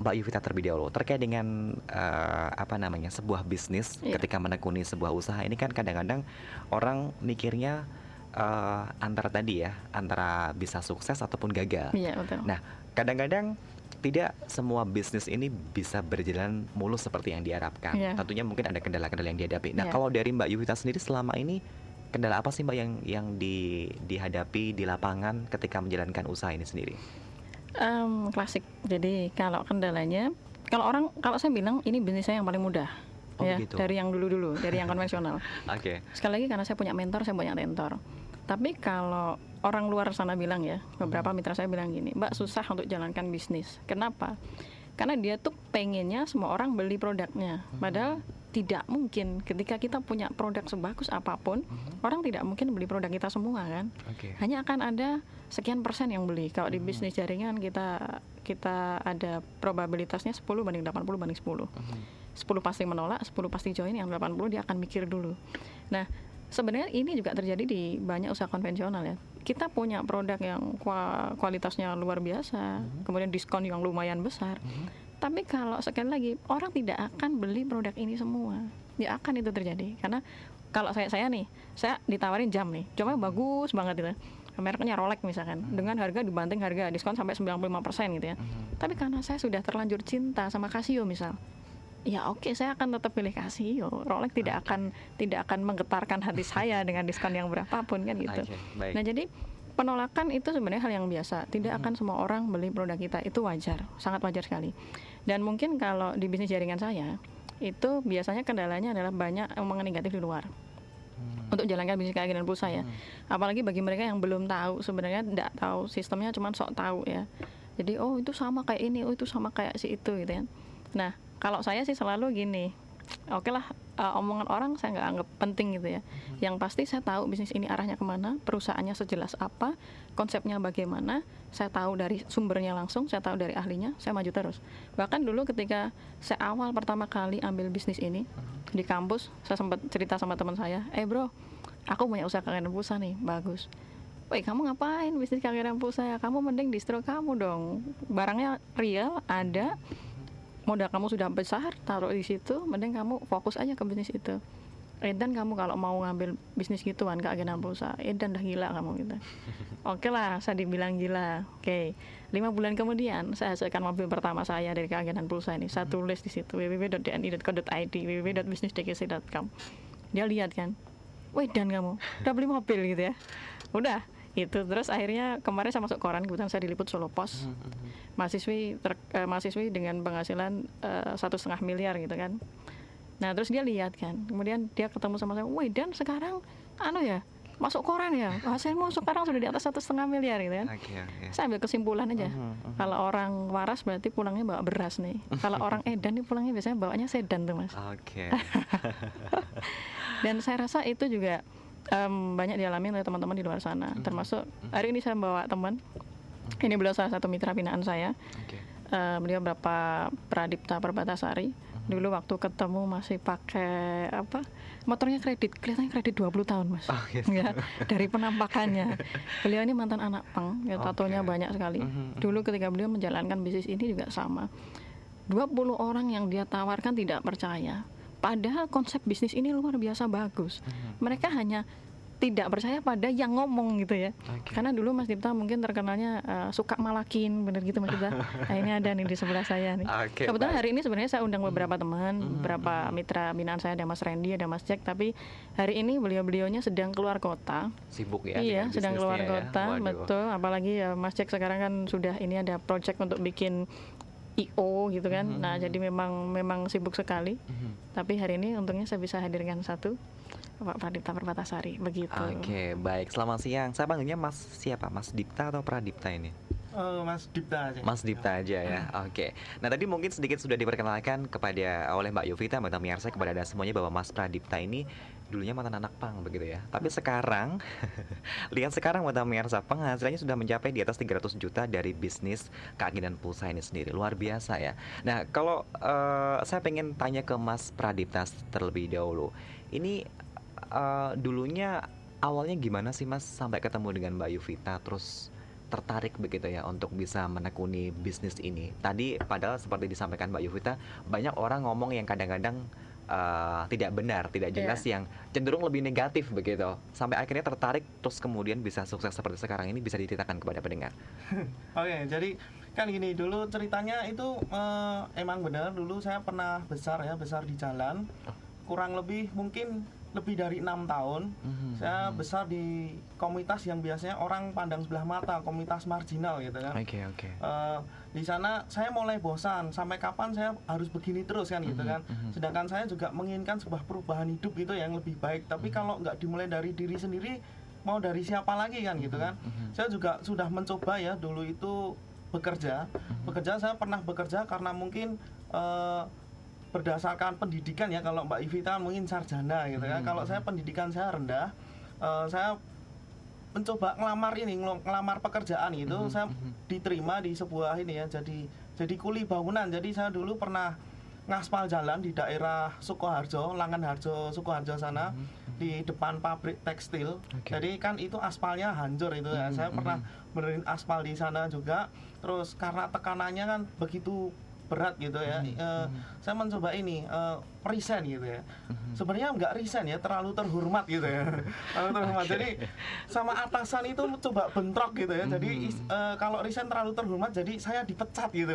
Mbak Yovita terlebih dahulu terkait dengan sebuah bisnis. Ketika menekuni sebuah usaha ini kan kadang-kadang orang mikirnya antara bisa sukses ataupun gagal. Iya, betul. Nah, kadang-kadang tidak semua bisnis ini bisa berjalan mulus seperti yang diharapkan. Tentunya mungkin ada kendala-kendala yang dihadapi. Nah, kalau dari Mbak Yovita sendiri selama ini, kendala apa sih Mbak yang dihadapi di lapangan ketika menjalankan usaha ini sendiri? Klasik. Jadi kalau kendalanya, kalau saya bilang ini bisnis saya yang paling mudah, begitu. Dari yang dulu, dari yang konvensional. Sekali lagi karena saya punya mentor, saya punya tentor. Tapi kalau orang luar sana bilang ya, beberapa mitra saya bilang gini, Mbak susah untuk jalankan bisnis. Kenapa? Karena dia tuh pengennya semua orang beli produknya, padahal tidak mungkin. Ketika kita punya produk sebagus apapun, orang tidak mungkin beli produk kita semua kan. Hanya akan ada sekian persen yang beli. Kalau di bisnis jaringan kita ada probabilitasnya 10/80/10. 10 pasti menolak, 10 pasti join, yang 80 dia akan mikir dulu. Nah, sebenarnya ini juga terjadi di banyak usaha konvensional ya. kita punya produk yang kualitasnya luar biasa, kemudian diskon yang lumayan besar. Tapi kalau sekali lagi orang tidak akan beli produk ini semua, ya akan itu terjadi. Karena kalau saya nih, saya ditawarin jam nih, jamnya bagus banget gitu, mereknya Rolex misalkan, dengan harga dibanting harga diskon sampai 95% gitu ya. Tapi karena saya sudah terlanjur cinta sama Casio misal, ya oke, saya akan tetap pilih Casio. Rolex tidak akan menggetarkan hati saya dengan diskon yang berapapun kan gitu. Baik. Nah jadi penolakan itu sebenarnya hal yang biasa. Tidak akan semua orang beli produk kita, itu wajar, sangat wajar sekali. Dan mungkin kalau di bisnis jaringan saya, itu biasanya kendalanya adalah banyak omongan negatif di luar untuk jalankan bisnis keagenan pulsa ya. Apalagi bagi mereka yang belum tahu, sebenarnya tidak tahu sistemnya, cuman sok tahu ya. Jadi oh itu sama kayak ini, oh itu sama kayak si itu gitu ya. Nah kalau saya sih selalu gini, oke lah, omongan orang saya nggak anggap penting gitu ya. Yang pasti saya tahu bisnis ini arahnya kemana, perusahaannya sejelas apa, konsepnya bagaimana, saya tahu dari sumbernya langsung, saya tahu dari ahlinya, saya maju terus. Bahkan dulu ketika saya awal pertama kali ambil bisnis ini di kampus, saya sempat cerita sama teman saya, bro, aku punya usaha keagenan pulsa nih, bagus. Woi, kamu ngapain bisnis keagenan pulsa ya? Kamu mending distro kamu dong, barangnya real, ada, modal kamu sudah besar, taruh di situ, mending kamu fokus aja ke bisnis itu. Dan kamu kalau mau ngambil bisnis gituan keagenan pulsa, dan dah gila kamu gitu. Oke lah, saya dibilang gila. Oke, 5 bulan kemudian saya hasilkan mobil pertama saya dari keagenan pulsa ini. Saya tulis di situ www.dni.co.id, www.bisnisdkc.com. Dia lihat kan, wih dan kamu udah beli mobil gitu ya. Udah itu terus akhirnya kemarin saya masuk koran, kebetulan saya diliput Solo Pos, mahasiswi dengan penghasilan 1,5 miliar gitu kan. Nah terus dia lihat kan, kemudian dia ketemu sama saya, wih dan sekarang ya masuk koran ya, hasilmu sekarang sudah di atas 1,5 miliar gitu kan. Saya ambil kesimpulan aja, kalau orang waras berarti pulangnya bawa beras nih, kalau orang edan nih pulangnya biasanya bawanya sedan tuh mas. Dan saya rasa itu juga banyak dialami oleh teman-teman di luar sana, termasuk hari ini saya bawa teman, ini beliau salah satu mitra binaan saya. Beliau Pradipta Perbatasari. Dulu waktu ketemu masih pakai motornya kredit, kelihatannya kredit 20 tahun mas. Ya, dari penampakannya. Beliau ini mantan anak pang, ya, tatonya banyak sekali. Dulu ketika beliau menjalankan bisnis ini juga sama, 20 orang yang dia tawarkan tidak percaya. Padahal konsep bisnis ini luar biasa bagus. Mereka hanya tidak percaya pada yang ngomong gitu ya. Karena dulu Mas Dipta mungkin terkenalnya suka malakin, bener gitu Mas Dipta. Nah ini ada nih di sebelah saya nih. Kebetulan hari ini sebenarnya saya undang beberapa teman, beberapa mitra binaan saya, ada Mas Randy, ada Mas Jack. Tapi hari ini beliau-beliaunya sedang keluar kota. Sibuk ya? Iya, sedang keluar kota, betul. Apalagi ya Mas Jack sekarang kan sudah ini ada project untuk bikin IO gitu kan. Nah jadi memang sibuk sekali. Tapi hari ini untungnya saya bisa hadirkan satu, Pak Pradipta Perbatasari, begitu. Oke, baik. Selamat siang. Saya panggilnya Mas siapa? Mas Dipta atau Pradipta ini? Mas Dipta aja. Mas Dipta aja ya. Oke. Nah tadi mungkin sedikit sudah diperkenalkan oleh Mbak Yovita, Mbak Tamiarsa, kepada Anda semuanya bahwa Mas Pradipta ini dulunya mantan anak pang begitu ya. Tapi sekarang lihat sekarang Mbak Tamiarsa, penghasilannya sudah mencapai di atas 300 juta dari bisnis keagenan pulsa ini sendiri. Luar biasa ya. Nah kalau saya pengen tanya ke Mas Pradipta terlebih dahulu. Ini dulunya awalnya gimana sih Mas sampai ketemu dengan Mbak Yovita terus tertarik begitu ya untuk bisa menekuni bisnis ini? Tadi padahal seperti disampaikan Mbak Yovita, banyak orang ngomong yang kadang-kadang tidak benar, tidak jelas, yang cenderung lebih negatif begitu. Sampai akhirnya tertarik terus kemudian bisa sukses seperti sekarang ini, bisa diceritakan kepada pendengar. Oke, jadi kan gini, dulu ceritanya itu emang benar, dulu saya pernah besar di jalan, kurang lebih mungkin lebih dari 6 tahun. Saya besar di komunitas yang biasanya orang pandang sebelah mata, komunitas marginal gitu kan. Di sana saya mulai bosan, sampai kapan saya harus begini terus kan gitu kan. Sedangkan saya juga menginginkan sebuah perubahan hidup gitu yang lebih baik. Tapi kalau nggak dimulai dari diri sendiri, mau dari siapa lagi kan gitu kan. Saya juga sudah mencoba ya dulu itu bekerja. Saya pernah bekerja karena mungkin berdasarkan pendidikan ya, kalau Mbak Yovita mungkin sarjana gitu kan. Kalau saya pendidikan saya rendah, saya mencoba ngelamar pekerjaan gitu. Saya diterima di sebuah ini ya, jadi kuli bangunan. Jadi saya dulu pernah ngaspal jalan di daerah Sukoharjo, Langenharjo, Sukoharjo sana, di depan pabrik tekstil. Oke. Jadi kan itu aspalnya hancur itu ya. Saya pernah benerin aspal di sana juga. Terus karena tekanannya kan begitu berat gitu ya, saya mencoba ini resign gitu ya. Sebenarnya nggak resign ya, terlalu terhormat gitu ya. Terlalu terhormat. Jadi sama atasan itu coba bentrok gitu ya. Jadi kalau resign terlalu terhormat, jadi saya dipecat gitu.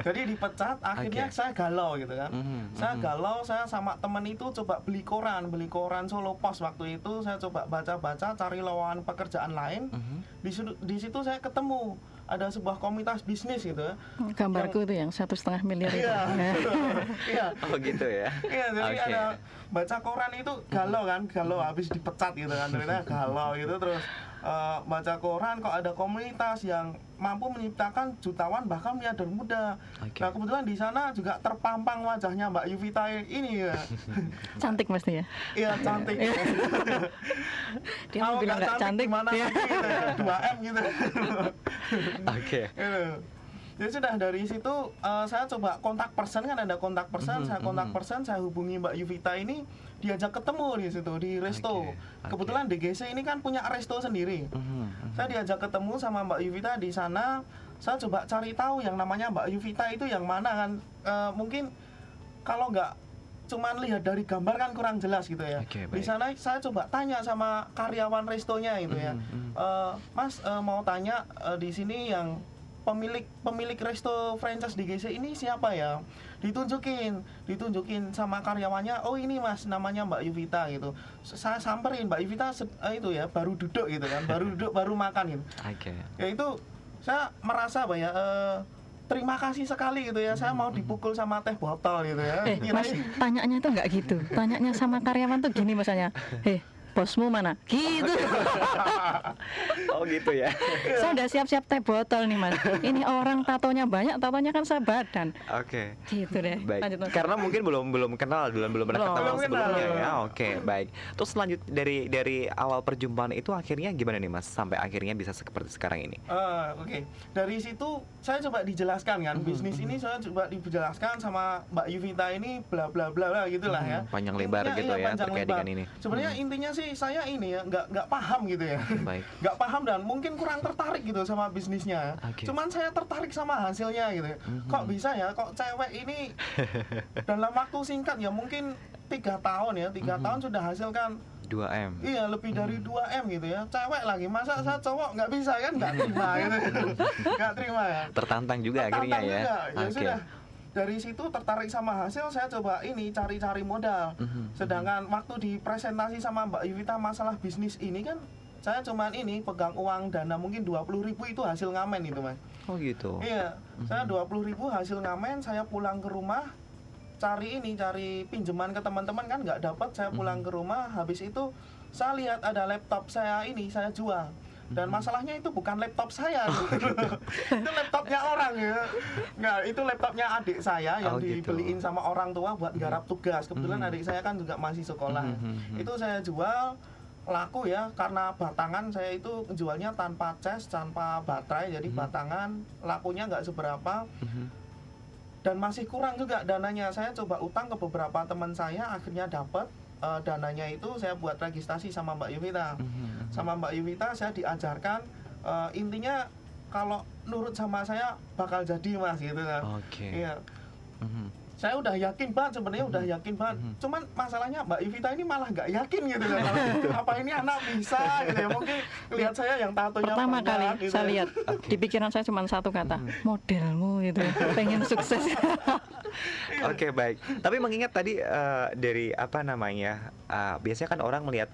Jadi dipecat, akhirnya saya galau gitu kan. Saya galau, saya sama teman itu coba beli koran Solo Post waktu itu. Saya coba baca-baca, cari lowongan pekerjaan lain. Di situ saya ketemu ada sebuah komunitas bisnis gitu ya. Gambarku itu yang 1,5 miliar itu. Iya, iya. Oh gitu ya. Iya, jadi Oke. ada baca koran itu galau kan, galau habis dipecat gitu kan, ternyata galau gitu. Terus baca koran kok ada komunitas yang mampu menciptakan jutawan bahkan miliarder muda. Oke. Nah kebetulan di sana juga terpampang wajahnya Mbak Yuvita ini ya. Cantik mesti ya. Iya cantik. Dia mau Kalau bilang nggak cantik. gimana Iya. lagi gitu ya, 2M gitu. Oke. Gitu. Jadi sudah dari situ saya coba kontak person, kan ada kontak person, saya kontak person, saya hubungi Mbak Yuvita ini, diajak ketemu di situ di resto. Oke. Kebetulan DGC ini kan punya resto sendiri. Saya diajak ketemu sama Mbak Yuvita di sana. Saya coba cari tahu yang namanya Mbak Yuvita itu yang mana kan. Mungkin kalau nggak cuman lihat dari gambar kan kurang jelas gitu ya. Oke, Di baik. sana saya coba tanya sama karyawan restonya gitu ya. Mas mau tanya di sini yang pemilik resto franchise DGC ini siapa ya? Ditunjukin sama karyawannya. Oh ini mas, namanya Mbak Yuvita gitu. Saya samperin Mbak Yuvita itu ya baru duduk gitu kan, baru makan gitu. Oke. Ya itu saya merasa apa ya? Terima kasih sekali gitu ya. Saya mau dipukul sama teh botol gitu ya. Mas, tanyanya tuh nggak gitu. Tanyanya sama karyawan tuh gini misalnya, bosmu mana? Gitu. Oh gitu ya. Saya udah siap-siap teh botol nih mas. Ini orang tatonya banyak, tatonya kan sebadan. Oke. Gitu deh. Baik. Lanjut, Mas. Karena mungkin belum kenal, belum pernah Belum. ketemu Belum sebelumnya kenal. ya. Oke, baik. Terus lanjut dari awal perjumpaan itu akhirnya gimana nih Mas sampai akhirnya bisa seperti sekarang ini? Oke. Dari situ saya coba dijelaskan kan, bisnis ini saya coba dijelaskan sama Mbak Yuvita ini bla bla bla bla gitulah ya. Panjang lebar Intinya, gitu ya panjang terkait lebar. dengan ini. Sebenarnya intinya sih saya ini ya nggak paham gitu ya. Baik. Nggak paham dan mungkin kurang tertarik gitu sama bisnisnya. Oke. Cuman saya tertarik sama hasilnya gitu. Kok bisa ya? Kok cewek ini dalam waktu singkat ya mungkin 3 tahun ya, 3 tahun sudah hasilkan 2M. iya lebih dari 2M gitu ya. Cewek lagi, masa saya cowok nggak bisa kan? Nggak terima gitu. Nggak terima ya. Tertantang juga akhirnya Tertantang ya. juga. Ya Oke. sudah. Dari situ tertarik sama hasil, saya coba ini cari-cari modal. Sedangkan waktu di presentasi sama Mbak Yuvita masalah bisnis ini kan saya cuman ini pegang uang dana mungkin 20.000 itu hasil ngamen itu mas. Oh gitu. Iya, saya 20.000 hasil ngamen, saya pulang ke rumah cari pinjaman ke teman-teman kan nggak dapat, saya pulang ke rumah, habis itu saya lihat ada laptop saya ini saya jual. Dan masalahnya itu bukan laptop saya, itu laptopnya orang ya. Nggak, itu laptopnya adik saya yang Oh, gitu. dibeliin sama orang tua buat garap tugas. Kebetulan adik saya kan juga masih sekolah. Itu saya jual laku ya, karena batangan saya itu jualnya tanpa cas, tanpa baterai, jadi batangan lakunya nggak seberapa. Dan masih kurang juga dananya. Saya coba utang ke beberapa teman saya, akhirnya dapat. Dananya itu saya buat registrasi sama Mbak Yuvita. Sama Mbak Yuvita saya diajarkan intinya kalau nurut sama saya bakal jadi mas gitu kan. Oke. Iya. Saya udah yakin banget sebenarnya, udah yakin banget. Cuman masalahnya Mbak Yuvita ini malah nggak yakin gitu kan. Apa ini anak bisa gitu ya? Mungkin lihat saya yang tatonya Pertama banyak, kali gitu saya ya. lihat di pikiran saya cuma satu kata, modelmu gitu, pengen sukses. Oke, baik. Tapi mengingat tadi dari apa namanya, biasanya kan orang melihat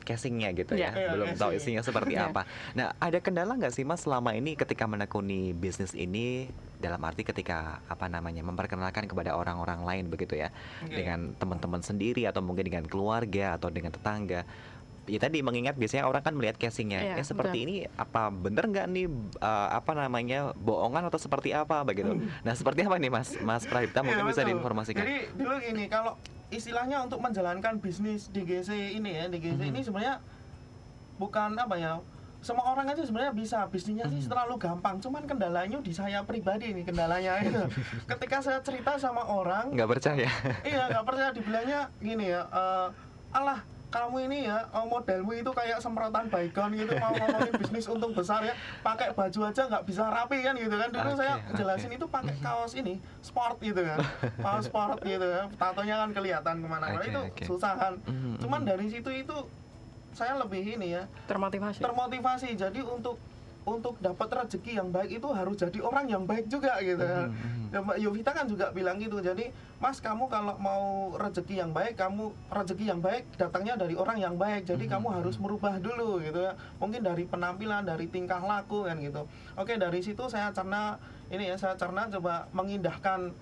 casingnya gitu ya, Iya. belum tahu isinya seperti Iya. apa. Nah, ada kendala nggak sih Mas selama ini ketika menekuni bisnis ini, dalam arti ketika apa namanya memperkenalkan kepada orang-orang lain begitu ya, Oke. dengan teman-teman sendiri atau mungkin dengan keluarga atau dengan tetangga. Ya tadi mengingat biasanya orang kan melihat casingnya, Iya, seperti ini apa bener nggak nih apa namanya bohongan atau seperti apa begitu. Nah seperti apa nih Mas Prahipta mungkin Iya, bisa betul. diinformasikan. Jadi dulu ini kalau istilahnya untuk menjalankan bisnis DGC ini ya, DGC ini sebenarnya bukan apa ya, semua orang aja sebenarnya bisa, bisnisnya sih terlalu gampang, cuman kendalanya di saya pribadi nih kendalanya itu. Ketika saya cerita sama orang, Nggak percaya. iya nggak percaya, dibilangnya gini ya, alah kamu ini ya modelmu itu kayak semprotan baygon gitu, mau ngomongin bisnis untung besar ya, pakai baju aja nggak bisa rapi kan gitu kan. Dulu saya jelasin itu pakai kaos ini sport gitu kan, kaos sport gitu ya, tatonya kan kelihatan kemana-mana, itu susah kan. Cuman dari situ itu saya lebih ini ya, termotivasi. Jadi untuk dapat rezeki yang baik itu harus jadi orang yang baik juga gitu kan. Ya, Mbak Yovita kan juga bilang gitu. Jadi Mas, kamu kalau mau rezeki yang baik, rezeki yang baik datangnya dari orang yang baik. Jadi kamu harus merubah dulu gitu ya. Mungkin dari penampilan, dari tingkah laku kan gitu. Oke, dari situ saya cerna coba mengindahkan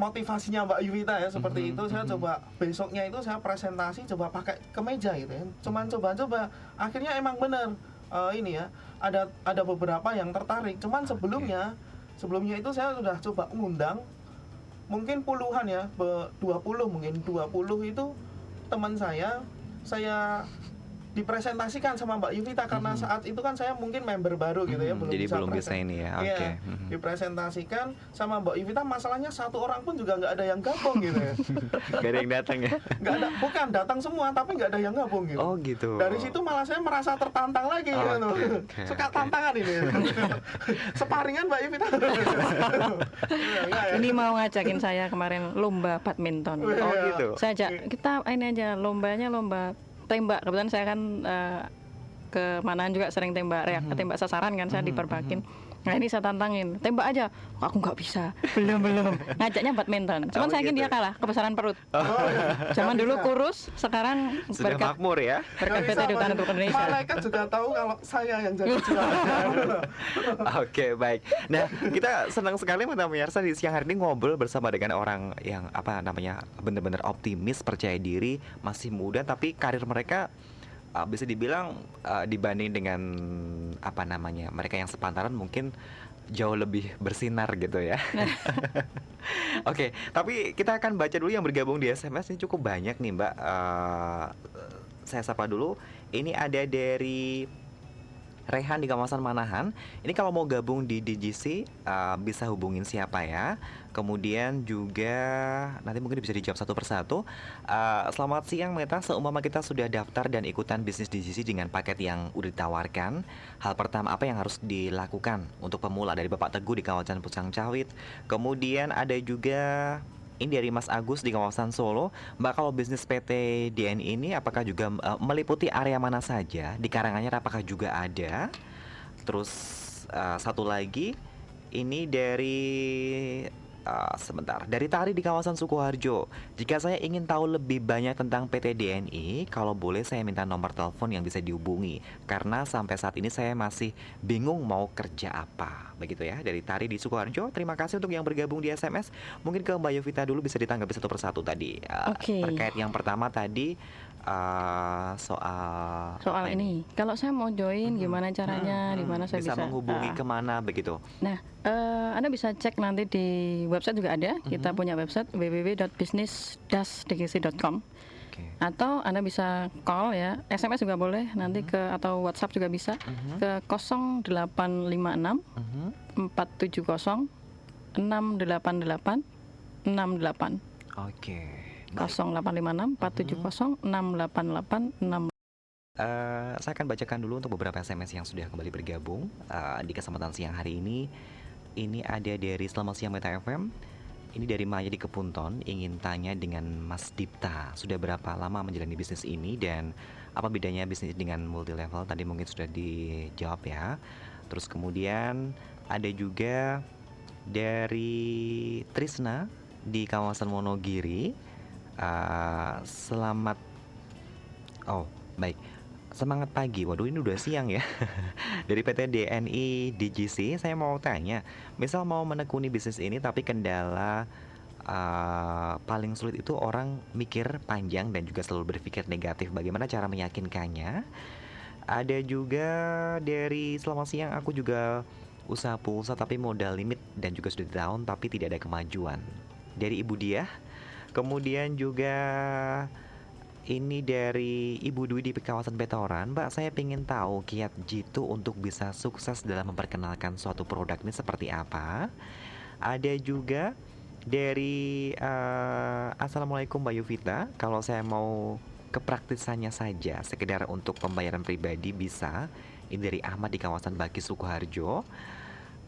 motivasinya Mbak Yuvita ya, seperti itu. Saya coba besoknya itu saya presentasi coba pakai kemeja gitu ya. Cuman coba-coba, akhirnya emang bener ini ya, ada beberapa yang tertarik. Cuman sebelumnya itu saya sudah coba ngundang mungkin puluhan ya, 20 itu teman saya dipresentasikan sama Mbak Yuvita, karena saat itu kan saya mungkin member baru gitu ya, jadi belum bisa ini ya. Iya, dipresentasikan sama Mbak Yuvita, masalahnya satu orang pun juga nggak ada yang gabung gitu ya. Nggak ada yang datang ya? Nggak ada, bukan datang semua tapi nggak ada yang gabung gitu. Oh gitu. Dari situ malah saya merasa tertantang lagi gitu. Suka tantangan ini. Separingan Mbak Yuvita. Ini mau ngajakin saya kemarin lomba badminton. Oh gitu. Saya ajak, kita ini aja lombanya lomba tembak. Kebetulan saya kan ke manaan juga sering tembak tembak sasaran kan, saya diperbakin. Nah ini saya tantangin, tembak aja, aku nggak bisa, belum. Ngajaknya badminton, cuman saya yakin dia kalah, kebesaran perut. Zaman dulu kurus, sekarang sudah makmur ya. Berkat PT Dutaan untuk Indonesia. Malaikat juga tahu kalau saya yang jadi juara. Oke, baik. Nah, kita senang sekali Mata Pemirsa di siang hari ini ngobrol bersama dengan orang yang benar-benar optimis, percaya diri, masih muda, tapi karir mereka bisa dibilang dibanding dengan mereka yang sepantaran mungkin jauh lebih bersinar gitu ya. Oke, tapi kita akan baca dulu yang bergabung di SMS. Ini cukup banyak nih Mbak. Saya sapa dulu. Ini ada dari Rehan di kawasan Manahan. Ini kalau mau gabung di DGC bisa hubungin siapa ya. Kemudian juga nanti mungkin bisa dijawab satu persatu. Selamat siang Meta, seumpama kita sudah daftar dan ikutan bisnis DGC dengan paket yang udah ditawarkan, hal pertama apa yang harus dilakukan untuk pemula? Dari Bapak Teguh di kawasan Pucang Cawit. Kemudian ada juga ini dari Mas Agus di kawasan Solo. Mbak, kalau bisnis PT DNI ini apakah juga meliputi area mana saja? Di Karanganyar apakah juga ada? Terus satu lagi ini dari dari Tari di kawasan Sukoharjo. Jika saya ingin tahu lebih banyak tentang PT DNI, kalau boleh saya minta nomor telepon yang bisa dihubungi, karena sampai saat ini saya masih bingung mau kerja apa. Begitu ya, dari Tari di Sukoharjo. Terima kasih untuk yang bergabung di SMS. Mungkin ke Mbak Yovita dulu, bisa ditanggapi satu persatu tadi. Terkait yang pertama tadi soal ini. Kalau saya mau join gimana caranya, di mana saya bisa menghubungi kemana begitu. Nah, Anda bisa cek nanti di website juga ada. Kita punya website www.business-dgc.com. Atau Anda bisa call ya, SMS juga boleh nanti atau WhatsApp juga bisa ke 0856 470 688 68. Oke. 0856 470 688 6. Saya akan bacakan dulu untuk beberapa SMS yang sudah kembali bergabung di kesempatan siang hari ini. Ini ada dari Selamat Siang Meta FM. Ini dari Maya di Kepunton, ingin tanya dengan Mas Dipta, sudah berapa lama menjalani bisnis ini dan apa bedanya bisnis dengan multi level? Tadi mungkin sudah dijawab ya. Terus kemudian ada juga dari Trisna di kawasan Wonogiri. Semangat pagi. Waduh, ini udah siang ya. Dari PT DNI DGC, saya mau tanya, misal mau menekuni bisnis ini tapi kendala paling sulit itu orang mikir panjang dan juga selalu berpikir negatif. Bagaimana cara meyakinkannya? Ada juga dari Selamat Siang, aku juga usaha pulsa tapi modal limit dan juga sudah down tapi tidak ada kemajuan. Dari Ibu Diah. Kemudian juga ini dari Ibu Dwi di kawasan Petoran. Mbak, saya pengen tahu kiat Jitu untuk bisa sukses dalam memperkenalkan suatu produk ini seperti apa. Ada juga dari Assalamualaikum Mbak Yuvita. Kalau saya mau kepraktisannya saja, sekedar untuk pembayaran pribadi bisa. Ini dari Ahmad di kawasan Baki Sukoharjo.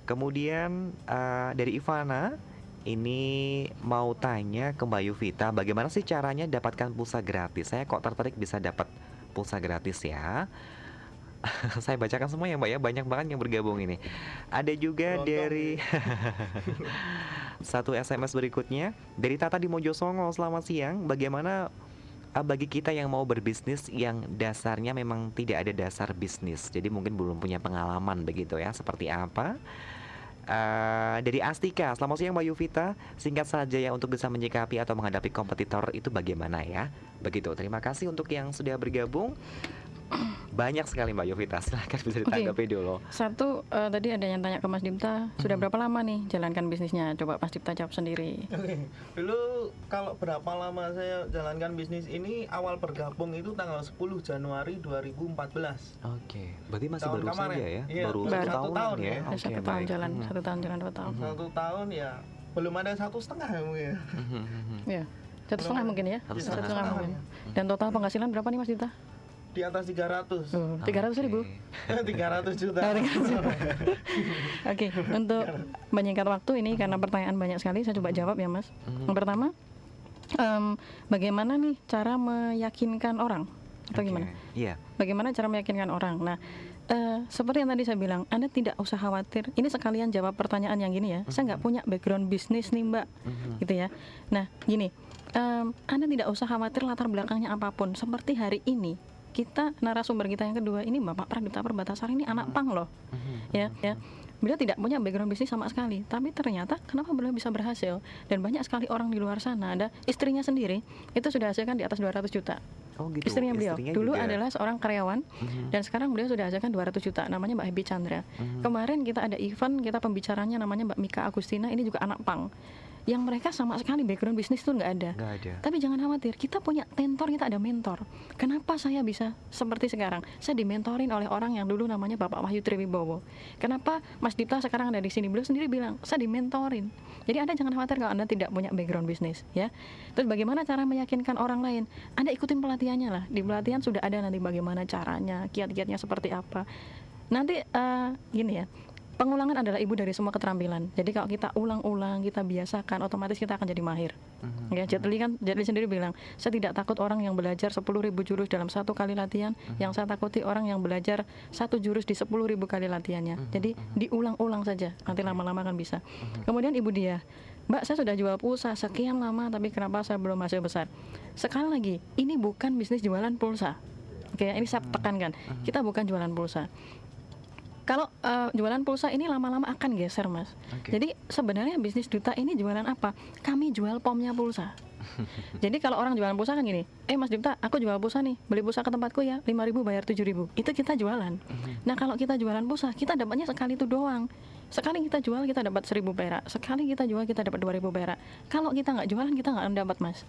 Kemudian dari Ivana, ini mau tanya ke Mbak Yuvita, bagaimana sih caranya dapatkan pulsa gratis? Saya kok tertarik bisa dapat pulsa gratis ya. Saya bacakan semua ya Mbak ya, banyak banget yang bergabung ini. Ada juga dari satu SMS berikutnya dari Tata di Mojosongo. Selamat siang, bagaimana bagi kita yang mau berbisnis yang dasarnya memang tidak ada dasar bisnis, jadi mungkin belum punya pengalaman begitu ya, seperti apa? Dari Astika, selamat siang Mbak Yuvita. Singkat saja ya, untuk bisa menyikapi atau menghadapi kompetitor itu bagaimana ya? Begitu, terima kasih untuk yang sudah bergabung. Banyak sekali Mbak Yovita, silahkan bisa ditanggapi dulu. Satu, tadi ada yang tanya ke Mas Dipta, sudah berapa lama nih jalankan bisnisnya? Coba Mas Dipta jawab sendiri. Oke. Dulu kalau berapa lama saya jalankan bisnis ini, awal bergabung itu tanggal 10 Januari 2014. Oke, berarti masih Tahun baru kemarin. saja ya? Iya, Baru baru 1 tahun ya? Ada Oke, 1 tahun baik. jalan, 1 tahun jalan 2 tahun. 1 tahun ya, belum ada 1,5 ya mungkin. Ya, 1,5 mungkin ya? 1,5 mungkin. Dan total penghasilan berapa nih Mas Dipta? Di atas 300. 300.000. 300 juta. Oke, untuk menyingkat waktu ini karena pertanyaan banyak sekali, saya coba jawab ya Mas. Yang pertama, bagaimana nih cara meyakinkan orang atau gimana? Iya. Bagaimana cara meyakinkan orang? Nah, seperti yang tadi saya bilang, Anda tidak usah khawatir. Ini sekalian jawab pertanyaan yang gini ya. Saya nggak punya background bisnis nih Mbak, gitu ya. Nah, gini, Anda tidak usah khawatir latar belakangnya apapun. Seperti hari ini, kita narasumber kita yang kedua ini Bapak Pradipta Perbatasari ini anak pang loh, ya. Beliau tidak punya background bisnis sama sekali, tapi ternyata kenapa beliau bisa berhasil? Dan banyak sekali orang di luar sana, ada istrinya sendiri itu sudah hasilkan di atas 200 juta. Oh gitu. Istrinya beliau dulu juga adalah seorang karyawan, dan sekarang beliau sudah hasilkan 200 juta. Namanya Mbak Happy Chandra. Kemarin kita ada event, kita pembicaranya namanya Mbak Mika Agustina, ini juga anak pang. Yang mereka sama sekali background bisnis tuh nggak ada. Tapi jangan khawatir, kita punya mentor, kita ada mentor. Kenapa saya bisa seperti sekarang? Saya dimentorin oleh orang yang dulu namanya Bapak Wahyu Triwibowo. Kenapa Mas Dipta sekarang ada di sini? Beliau sendiri bilang, saya dimentorin. Jadi Anda jangan khawatir kalau Anda tidak punya background bisnis, ya. Terus bagaimana cara meyakinkan orang lain? Anda ikutin pelatihannya lah. Di pelatihan sudah ada nanti bagaimana caranya, kiat-kiatnya seperti apa. Nanti gini ya. Pengulangan adalah ibu dari semua keterampilan. Jadi kalau kita ulang-ulang, kita biasakan, otomatis kita akan jadi mahir. Ya, Jet Li sendiri bilang, saya tidak takut orang yang belajar 10.000 jurus dalam 1 kali latihan. Yang saya takuti orang yang belajar 1 jurus di 10.000 kali latihannya. Jadi diulang-ulang saja, nanti lama-lama akan bisa. Kemudian Ibu Dia, Mbak, saya sudah jual pulsa sekian lama, tapi kenapa saya belum hasil besar? Sekali lagi, ini bukan bisnis jualan pulsa. Oke, ini saya tekankan, kita bukan jualan pulsa. Kalau jualan pulsa ini lama-lama akan geser Mas. Jadi sebenarnya bisnis Duta ini jualan apa? Kami jual pomnya pulsa. Jadi kalau orang jualan pulsa kan gini, Mas Dipta, aku jual pulsa nih, beli pulsa ke tempatku ya, 5.000 bayar 7.000. Itu kita jualan. Nah kalau kita jualan pulsa, kita dapatnya sekali itu doang. Sekali kita jual kita dapat 1.000 perak, sekali kita jual kita dapat 2.000 perak. Kalau kita nggak jualan kita nggak dapat Mas.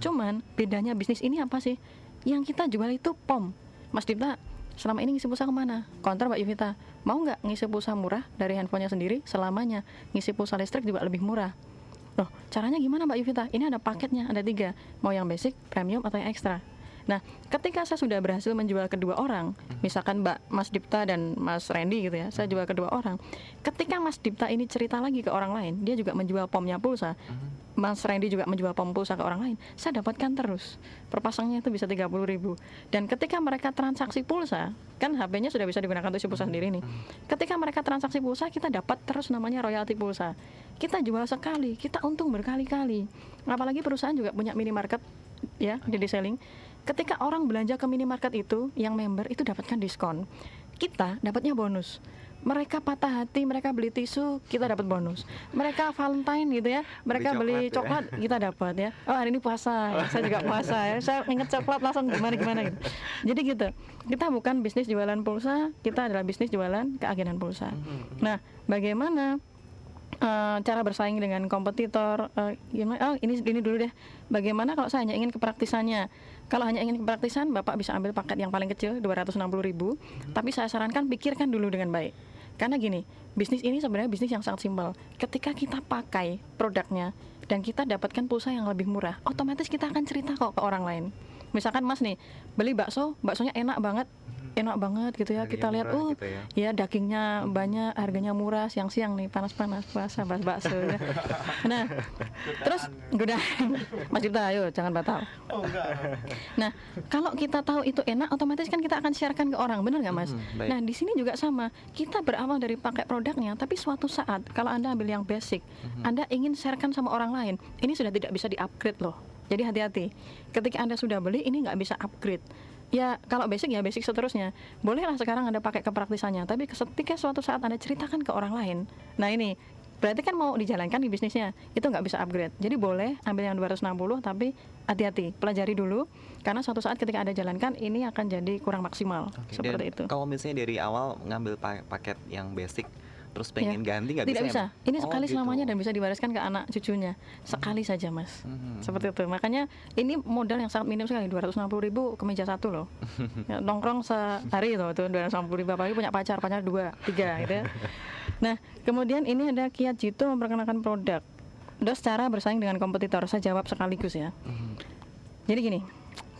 Cuman bedanya bisnis ini apa sih? Yang kita jual itu pom. Mas Dipta, selama ini ngisi pulsa kemana? Konter Mbak Yuvita, mau nggak ngisi pulsa murah dari handphonenya sendiri selamanya? Ngisi pulsa listrik juga lebih murah. Loh, caranya gimana Mbak Yuvita? Ini ada paketnya, ada 3. Mau yang basic, premium, atau yang ekstra. Nah, ketika saya sudah berhasil menjual kedua orang, misalkan Mas Dipta dan Mas Randy gitu ya, saya jual kedua orang. Ketika Mas Dipta ini cerita lagi ke orang lain, dia juga menjual pomnya pulsa. Mas Randy juga menjual pom pulsa ke orang lain, saya dapatkan terus. Perpasangnya itu bisa 30.000. Dan ketika mereka transaksi pulsa, kan HP-nya sudah bisa digunakan untuk isi pulsa sendiri nih. Ketika mereka transaksi pulsa, kita dapat terus namanya royalti pulsa. Kita jual sekali, kita untung berkali-kali. Apalagi perusahaan juga punya minimarket ya, di selling. Ketika orang belanja ke minimarket itu, yang member itu dapatkan diskon. Kita dapatnya bonus. Mereka patah hati, mereka beli tisu, kita dapat bonus. Mereka Valentine gitu ya, mereka beli coklat, kita dapat ya. Oh hari ini puasa, saya juga puasa ya. Saya inget coklat langsung gimana gitu. Jadi gitu. Kita bukan bisnis jualan pulsa, kita adalah bisnis jualan keagenan pulsa. Nah, bagaimana cara bersaing dengan kompetitor, gimana? Oh, ini dulu deh. Bagaimana kalau saya hanya ingin kepraktisannya? Kalau hanya ingin kepraktisan, Bapak bisa ambil paket yang paling kecil 260.000. Tapi saya sarankan pikirkan dulu dengan baik. Karena gini, bisnis ini sebenarnya bisnis yang sangat simpel. Ketika kita pakai produknya dan kita dapatkan pulsa yang lebih murah, otomatis kita akan cerita kok ke orang lain. Misalkan Mas nih beli bakso, baksonya enak banget gitu ya. Harganya Kita lihat, murah gitu ya. ya dagingnya banyak, harganya murah, siang-siang nih panas-panas puasa bahas bakso ya. Nah, terus godaan Mas Dipta, ayo jangan batal. Oh enggak. Nah, kalau kita tahu itu enak, otomatis kan kita akan sharekan ke orang, benar nggak Mas? Baik. Nah, di sini juga sama. Kita berawal dari pakai produknya, tapi suatu saat kalau Anda ambil yang basic, Anda ingin sharekan sama orang lain, ini sudah tidak bisa di-upgrade loh. Jadi hati-hati. Ketika Anda sudah beli, ini nggak bisa upgrade. Ya, kalau basic ya basic seterusnya. Bolehlah sekarang Anda pakai kepraktisannya, tapi ketika suatu saat Anda ceritakan ke orang lain, nah ini berarti kan mau dijalankan di bisnisnya, itu nggak bisa upgrade. Jadi boleh ambil yang 260, tapi hati-hati, pelajari dulu, karena suatu saat ketika Anda jalankan, ini akan jadi kurang maksimal. Oke, Seperti dan itu. kalau misalnya dari awal ngambil paket yang basic terus pengen ganti nggak Tidak bisa? bisa. Ini Oh, sekali gitu. selamanya dan bisa diwariskan ke anak cucunya. Sekali saja, Mas. Seperti itu. Makanya ini modal yang sangat minim sekali. 260.000 kemeja satu loh. Ya, nongkrong sehari loh itu 260.000. Apalagi punya pacar 2, 3 gitu ya. Nah, kemudian ini ada Kiat Jito memperkenalkan produk. Udah secara bersaing dengan kompetitor. Saya jawab sekaligus ya. Jadi gini,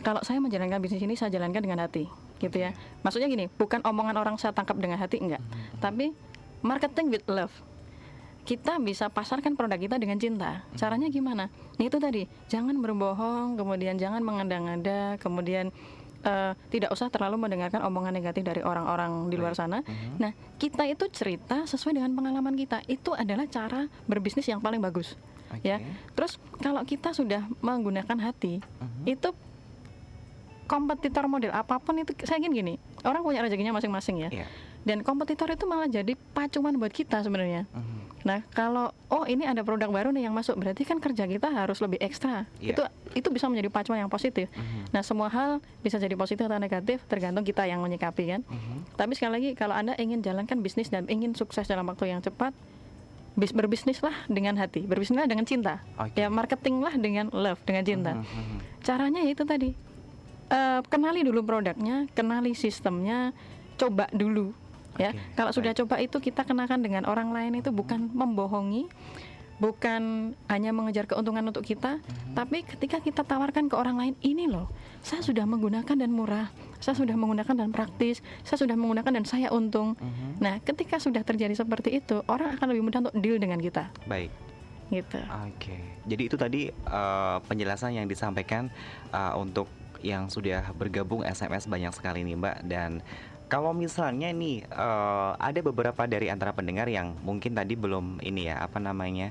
kalau saya menjalankan bisnis ini, saya jalankan dengan hati, gitu ya. Maksudnya gini, bukan omongan orang saya tangkap dengan hati, enggak. Tapi marketing with love. Kita bisa pasarkan produk kita dengan cinta. Caranya gimana? Itu tadi, jangan berbohong, kemudian jangan mengada-ngada, kemudian tidak usah terlalu mendengarkan omongan negatif dari orang-orang di luar sana. Nah, kita itu cerita sesuai dengan pengalaman kita. Itu adalah cara berbisnis yang paling bagus. Ya. Terus kalau kita sudah menggunakan hati, itu kompetitor model apapun itu, saya ingin gini, orang punya rezekinya masing-masing ya. Iya. Dan kompetitor itu malah jadi pacuan buat kita sebenarnya. Nah, kalau ini ada produk baru nih yang masuk, berarti kan kerja kita harus lebih ekstra. Iya. Itu bisa menjadi pacuan yang positif. Nah, semua hal bisa jadi positif atau negatif tergantung kita yang menyikapi kan. Tapi sekali lagi, kalau Anda ingin jalankan bisnis dan ingin sukses dalam waktu yang cepat, berbisnislah dengan hati, berbisnislah dengan cinta. Oke. Ya, marketinglah dengan love, dengan cinta. Caranya ya itu tadi. Kenali dulu produknya, kenali sistemnya, coba dulu. Ya, Oke, kalau sudah coba itu kita kenakan dengan orang lain, itu bukan membohongi, bukan hanya mengejar keuntungan untuk kita, tapi ketika kita tawarkan ke orang lain, ini loh, saya sudah menggunakan dan murah, saya sudah menggunakan dan praktis, saya sudah menggunakan dan saya untung. Nah, ketika sudah terjadi seperti itu, orang akan lebih mudah untuk deal dengan kita. Baik. Gitu. Oke. Jadi itu tadi penjelasan yang disampaikan untuk yang sudah bergabung SMS banyak sekali nih Mbak. Dan kalau misalnya nih ada beberapa dari antara pendengar yang mungkin tadi belum ini ya apa namanya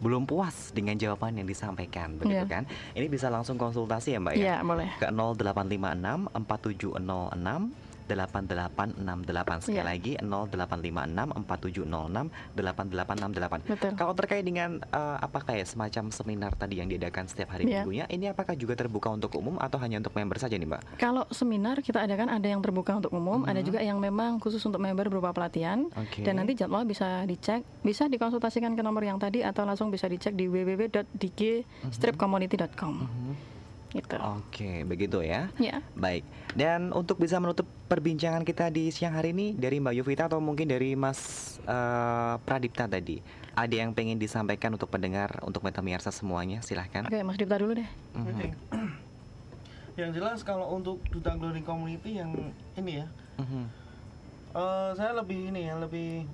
belum puas dengan jawaban yang disampaikan begitu kan? Ini bisa langsung konsultasi ya Mbak ya? Iya, boleh. Ke 0856 4706 8868 sekali lagi 0856 4706 8868. Betul. Kalau terkait dengan apakah ya semacam seminar tadi yang diadakan setiap hari minggunya, ini apakah juga terbuka untuk umum atau hanya untuk member saja nih Mbak? Kalau seminar kita adakan ada yang terbuka untuk umum, ada juga yang memang khusus untuk member berupa pelatihan. Dan nanti jadwal bisa dicek, bisa dikonsultasikan ke nomor yang tadi atau langsung bisa dicek di www.dg-community.com. Gitu. Oke, begitu ya. Ya. Baik. Dan untuk bisa menutup perbincangan kita di siang hari ini dari Mbak Yovita atau mungkin dari Mas Pradipta tadi, ada yang pengen disampaikan untuk pendengar, untuk Metamirsa semuanya, silahkan. Oke, Mas Dipta dulu deh. Oke. Yang jelas kalau untuk Duta Glory Community yang ini ya, saya lebih ini ya, lebih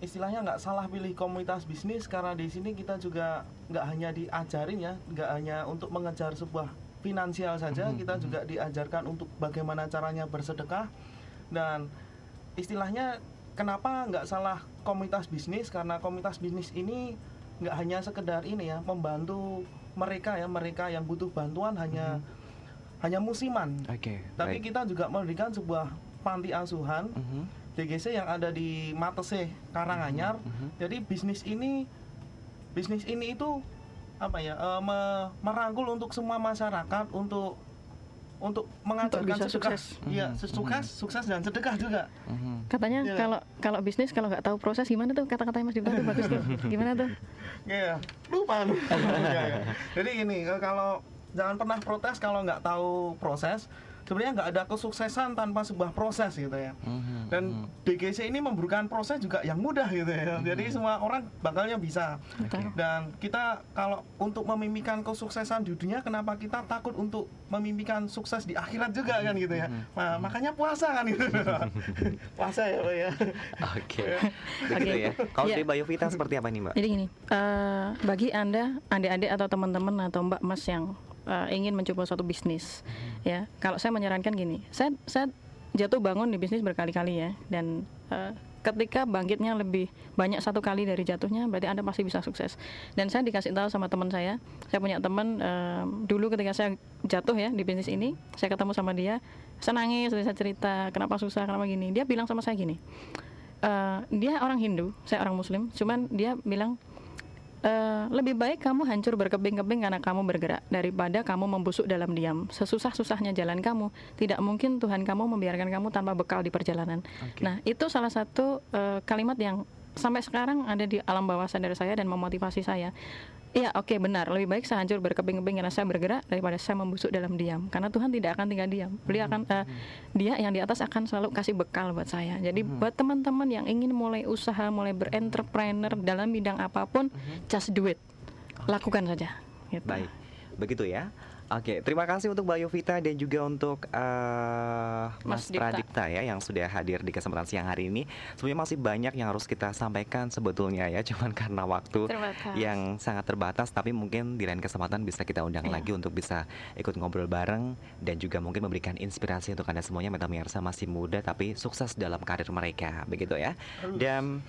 istilahnya nggak salah pilih komunitas bisnis, karena di sini kita juga nggak hanya diajarin ya, nggak hanya untuk mengejar sebuah finansial saja, kita juga diajarkan untuk bagaimana caranya bersedekah. Dan istilahnya kenapa nggak salah komunitas bisnis, karena komunitas bisnis ini nggak hanya sekedar ini ya, membantu mereka yang butuh bantuan hanya musiman. Tapi kita juga memberikan sebuah panti asuhan DGC yang ada di Matese, Karanganyar. Jadi bisnis ini itu apa ya, merangkul untuk semua masyarakat untuk mengajarkan bisa sedekah. sukses. Iya, sukses dan sedekah juga. Katanya Iya. kalau bisnis kalau nggak tahu proses gimana tuh, kata-katanya Mas Dipta tuh bagus tuh. Gimana tuh? Iya, lupa. Iya. Jadi ini kalau jangan pernah protes kalau nggak tahu proses. Sebenarnya nggak ada kesuksesan tanpa sebuah proses gitu ya. Dan DGC ini memberikan proses juga yang mudah gitu ya. Jadi semua orang bakalnya bisa. Betul. Dan kita kalau untuk memimpikan kesuksesan di dunia, kenapa kita takut untuk memimpikan sukses di akhirat juga kan gitu ya. Nah, makanya puasa kan gitu. Puasa ya Pak ya. Oke. Begitu ya. Kalau Iya. dari Mbak Yovita seperti apa nih, Mbak? Jadi gini, bagi Anda, adik-adik atau teman-teman atau Mbak Mas yang ingin mencoba suatu bisnis, ya, kalau saya menyarankan gini, saya jatuh bangun di bisnis berkali-kali ya, dan ketika bangkitnya lebih banyak satu kali dari jatuhnya, berarti Anda pasti bisa sukses. Dan saya dikasih tahu sama teman saya punya teman dulu ketika saya jatuh ya di bisnis ini, saya ketemu sama dia, saya nangis, saya cerita kenapa susah, kenapa gini. Dia bilang sama saya gini, dia orang Hindu, saya orang Muslim, cuman dia bilang, lebih baik kamu hancur berkeping-keping karena kamu bergerak daripada kamu membusuk dalam diam. Sesusah-susahnya jalan kamu, tidak mungkin Tuhan kamu membiarkan kamu tanpa bekal di perjalanan. Nah, itu salah satu kalimat yang sampai sekarang ada di alam bawah sadar saya dan memotivasi saya. Iya, oke, benar. Lebih baik saya hancur berkeping-keping karena saya bergerak daripada saya membusuk dalam diam. Karena Tuhan tidak akan tinggal diam. Beliau akan, Dia yang di atas akan selalu kasih bekal buat saya. Jadi buat teman-teman yang ingin mulai usaha, mulai berentrepreneur dalam bidang apapun, just do it. Lakukan saja. Gitu. Baik, begitu ya. Oke, terima kasih untuk Mbak Yovita dan juga untuk Mas Mas Dipta. Pradipta ya yang sudah hadir di kesempatan siang hari ini. Sebenarnya masih banyak yang harus kita sampaikan sebetulnya ya, cuman karena waktu Terbatas. yang sangat terbatas. Tapi mungkin di lain kesempatan bisa kita undang Iya. lagi untuk bisa ikut ngobrol bareng dan juga mungkin memberikan inspirasi untuk Anda semuanya. Meta Pemirsa masih muda tapi sukses dalam karir mereka, begitu ya. Dan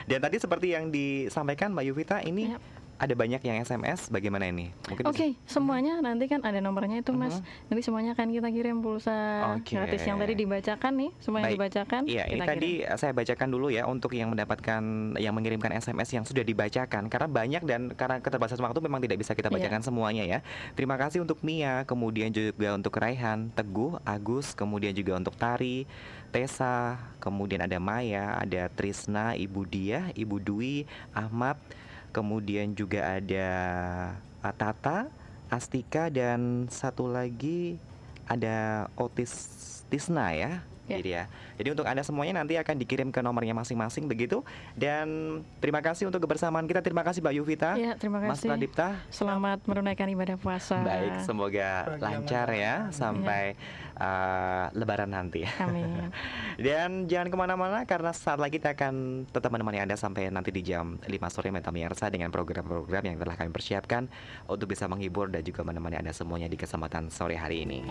dan tadi seperti yang disampaikan Mbak Yovita ini. Yap. Ada banyak yang SMS, bagaimana ini? Mungkin Oke, semuanya nanti kan ada nomornya itu Mas. Nanti semuanya akan kita kirim pulsa Oke. gratis yang tadi dibacakan nih, semua yang Baik. dibacakan. Iya, ini kita tadi saya bacakan dulu ya untuk yang mendapatkan, yang mengirimkan SMS yang sudah dibacakan. Karena banyak dan karena keterbatasan waktu memang tidak bisa kita bacakan semuanya ya. Terima kasih untuk Mia, kemudian juga untuk Raihan, Teguh, Agus, kemudian juga untuk Tari, Tessa, kemudian ada Maya, ada Trisna, Ibu Diah, Ibu Dwi, Ahmad, kemudian juga ada Tata, Astika, dan satu lagi ada Tisna ya. Ya. Jadi ya. Jadi untuk Anda semuanya nanti akan dikirim ke nomornya masing-masing begitu. Dan terima kasih untuk kebersamaan kita. Terima kasih Mbak Yovita. Ya, terima Mas kasih. Pradipta. Selamat menunaikan ibadah puasa. Baik, semoga Bagi yang lancar ya sampai Lebaran nanti. Amin. Dan jangan kemana-mana karena saat lagi kita akan tetap menemani Anda sampai nanti di jam 5 sore Meta Pemirsa dengan program-program yang telah kami persiapkan untuk bisa menghibur dan juga menemani Anda semuanya di kesempatan sore hari ini.